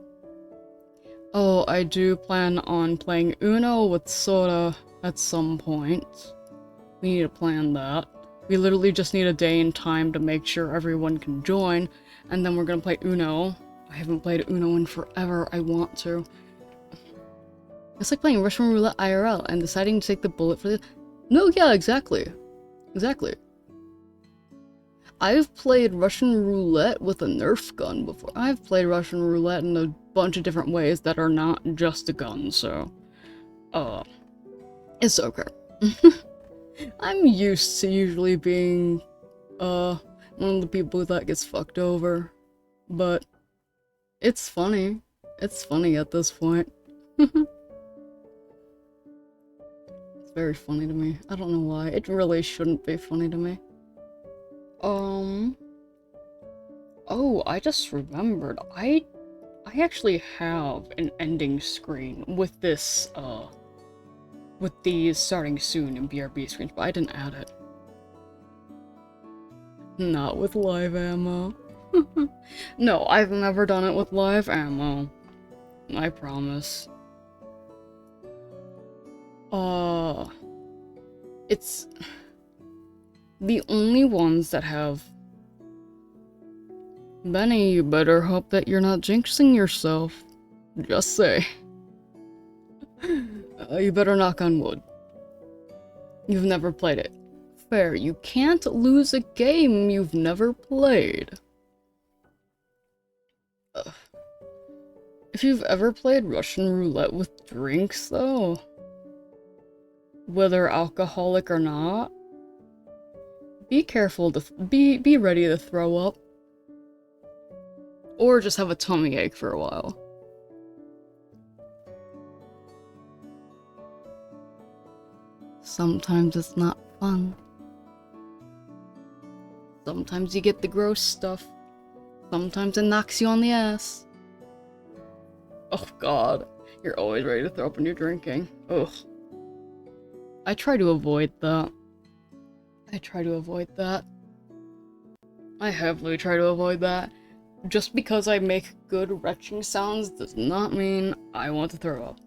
Oh, I do plan on playing Uno with Soda at some point. We need to plan that. We literally just need a day and time to make sure everyone can join, and then we're gonna play Uno. I haven't played Uno in forever, I want to. It's like playing Russian Roulette IRL and deciding to take the bullet for the— No, yeah, exactly. Exactly. I've played Russian Roulette with a Nerf gun before. I've played Russian Roulette in a bunch of different ways that are not just a gun, so... it's okay. I'm used to usually being, one of the people that gets fucked over. But it's funny. It's funny at this point. It's very funny to me. I don't know why. It really shouldn't be funny to me. Oh, I just remembered. I actually have an ending screen with this, with these starting soon in BRB screens, but I didn't add it. Not with live ammo. No, I've never done it with live ammo. I promise. It's the only ones that have... Benny, you better hope that you're not jinxing yourself. Just say. You better knock on wood. You've never played it. Fair, you can't lose a game you've never played. If you've ever played Russian Roulette with drinks, though, whether alcoholic or not, be careful to be ready to throw up. Or just have a tummy ache for a while. Sometimes it's not fun. Sometimes you get the gross stuff. Sometimes it knocks you on the ass. Oh god, you're always ready to throw up when you're drinking. Ugh. I try to avoid that. I heavily try to avoid that. Just because I make good retching sounds does not mean I want to throw up.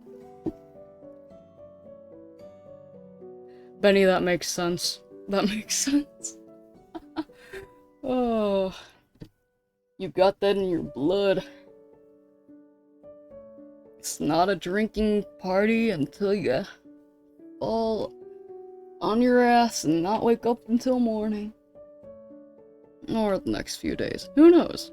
Benny, that makes sense. That makes sense. Oh, you got that in your blood. It's not a drinking party until you fall on your ass and not wake up until morning. Or the next few days. Who knows?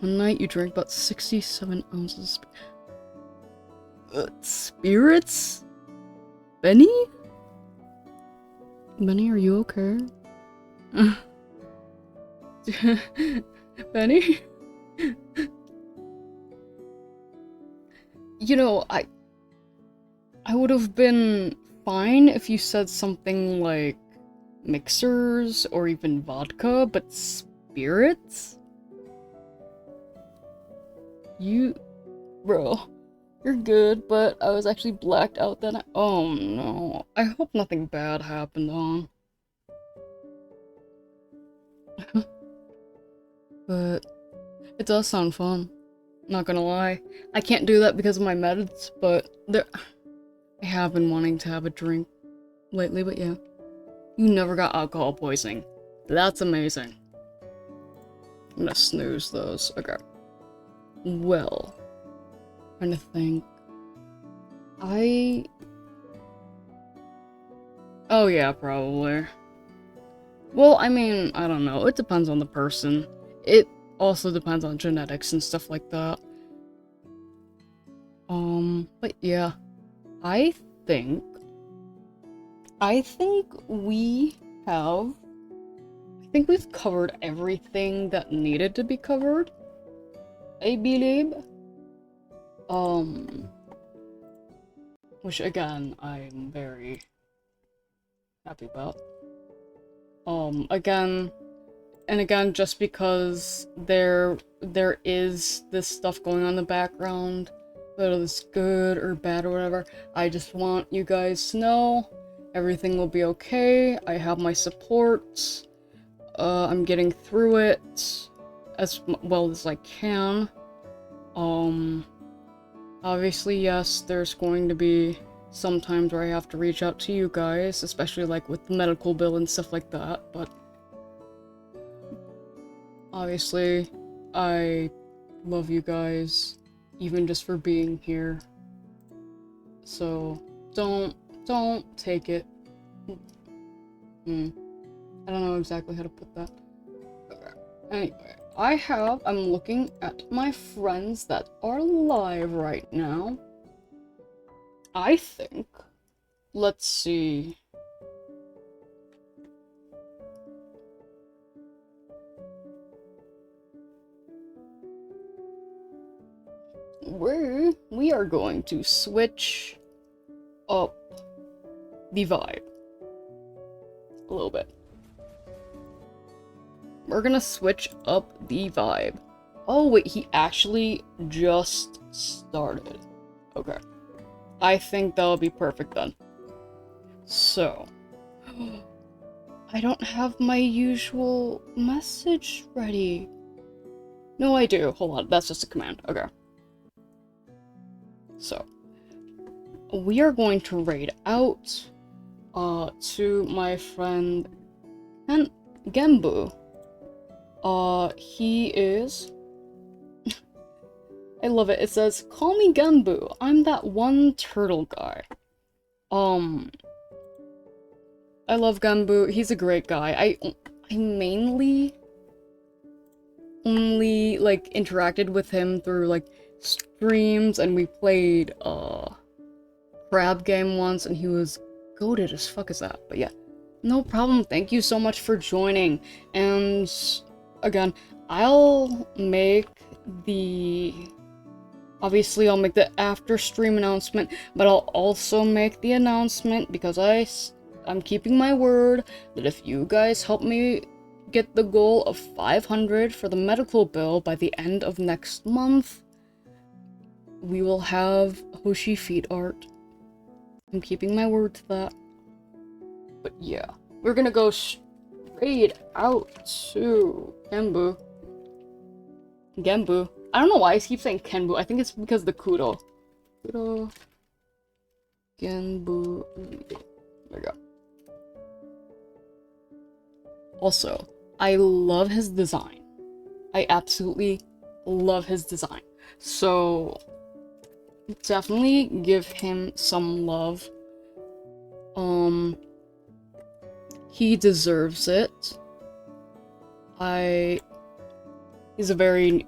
One night you drank about 67 ounces of spirits? Benny? Benny, are you okay? Benny? You know, I would have been fine if you said something like mixers or even vodka, but spirits? Bro, you're good, but I was actually blacked out then. Oh no. I hope nothing bad happened, hon. But it does sound fun. Not gonna lie. I can't do that because of my meds, but I have been wanting to have a drink lately, but yeah. You never got alcohol poisoning. That's amazing. I'm gonna snooze those. Okay. Well, trying to think. Oh yeah, probably. Well, I mean, I don't know. It depends on the person. It also depends on genetics and stuff like that. But yeah. I think we've covered everything that needed to be covered. I believe. Which again, I'm very happy about. Again, just because there is this stuff going on in the background, whether it's good or bad or whatever, I just want you guys to know everything will be okay. I have my support. I'm getting through it as well as I can. Obviously, yes, there's going to be some times where I have to reach out to you guys, especially like with the medical bill and stuff like that, but obviously, I love you guys, even just for being here. So, don't take it. I don't know exactly how to put that. Okay. Anyway, I'm looking at my friends that are live right now. I think, let's see. We are going to switch up the vibe a little bit. We're gonna switch up the vibe. Oh wait, he actually just started. Okay. I think that'll be perfect then. So, I don't have my usual message ready. No, I do. Hold on, that's just a command. Okay. So, we are going to raid out to my friend Gembu. He is... I love it. It says, "Call me Gembu. I'm that one turtle guy." I love Gembu. He's a great guy. I mainly only, like, interacted with him through, like, streams, and we played, crab game once, and he was goated as fuck as that. But yeah, no problem. Thank you so much for joining. And again, I'll make the after stream announcement, but I'll also make the announcement because I'm keeping my word that if you guys help me get the goal of 500 for the medical bill by the end of next month, we will have Hoshi feet art. I'm keeping my word to that. But yeah, we're gonna go straight out to Genbu. I don't know why I keep saying Kenbu. I think it's because of the Kudo. Kudo. Genbu. There we go. Also, I love his design. I absolutely love his design. So, definitely give him some love. He deserves it. He's a very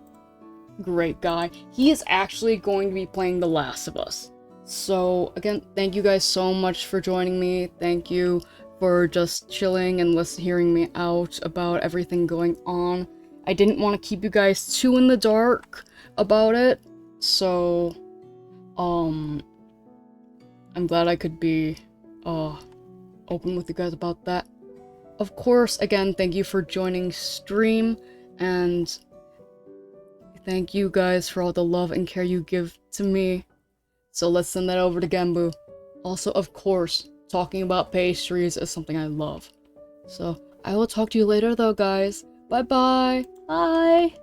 great guy. He is actually going to be playing The Last of Us. So, again, thank you guys so much for joining me. Thank you for just chilling and hearing me out about everything going on. I didn't want to keep you guys too in the dark about it, so, I'm glad I could be, open with you guys about that. Of course, again, thank you for joining stream, and thank you guys for all the love and care you give to me. So let's send that over to Genbu. Also, of course, talking about pastries is something I love. So, I will talk to you later though, guys. Bye-bye! Bye!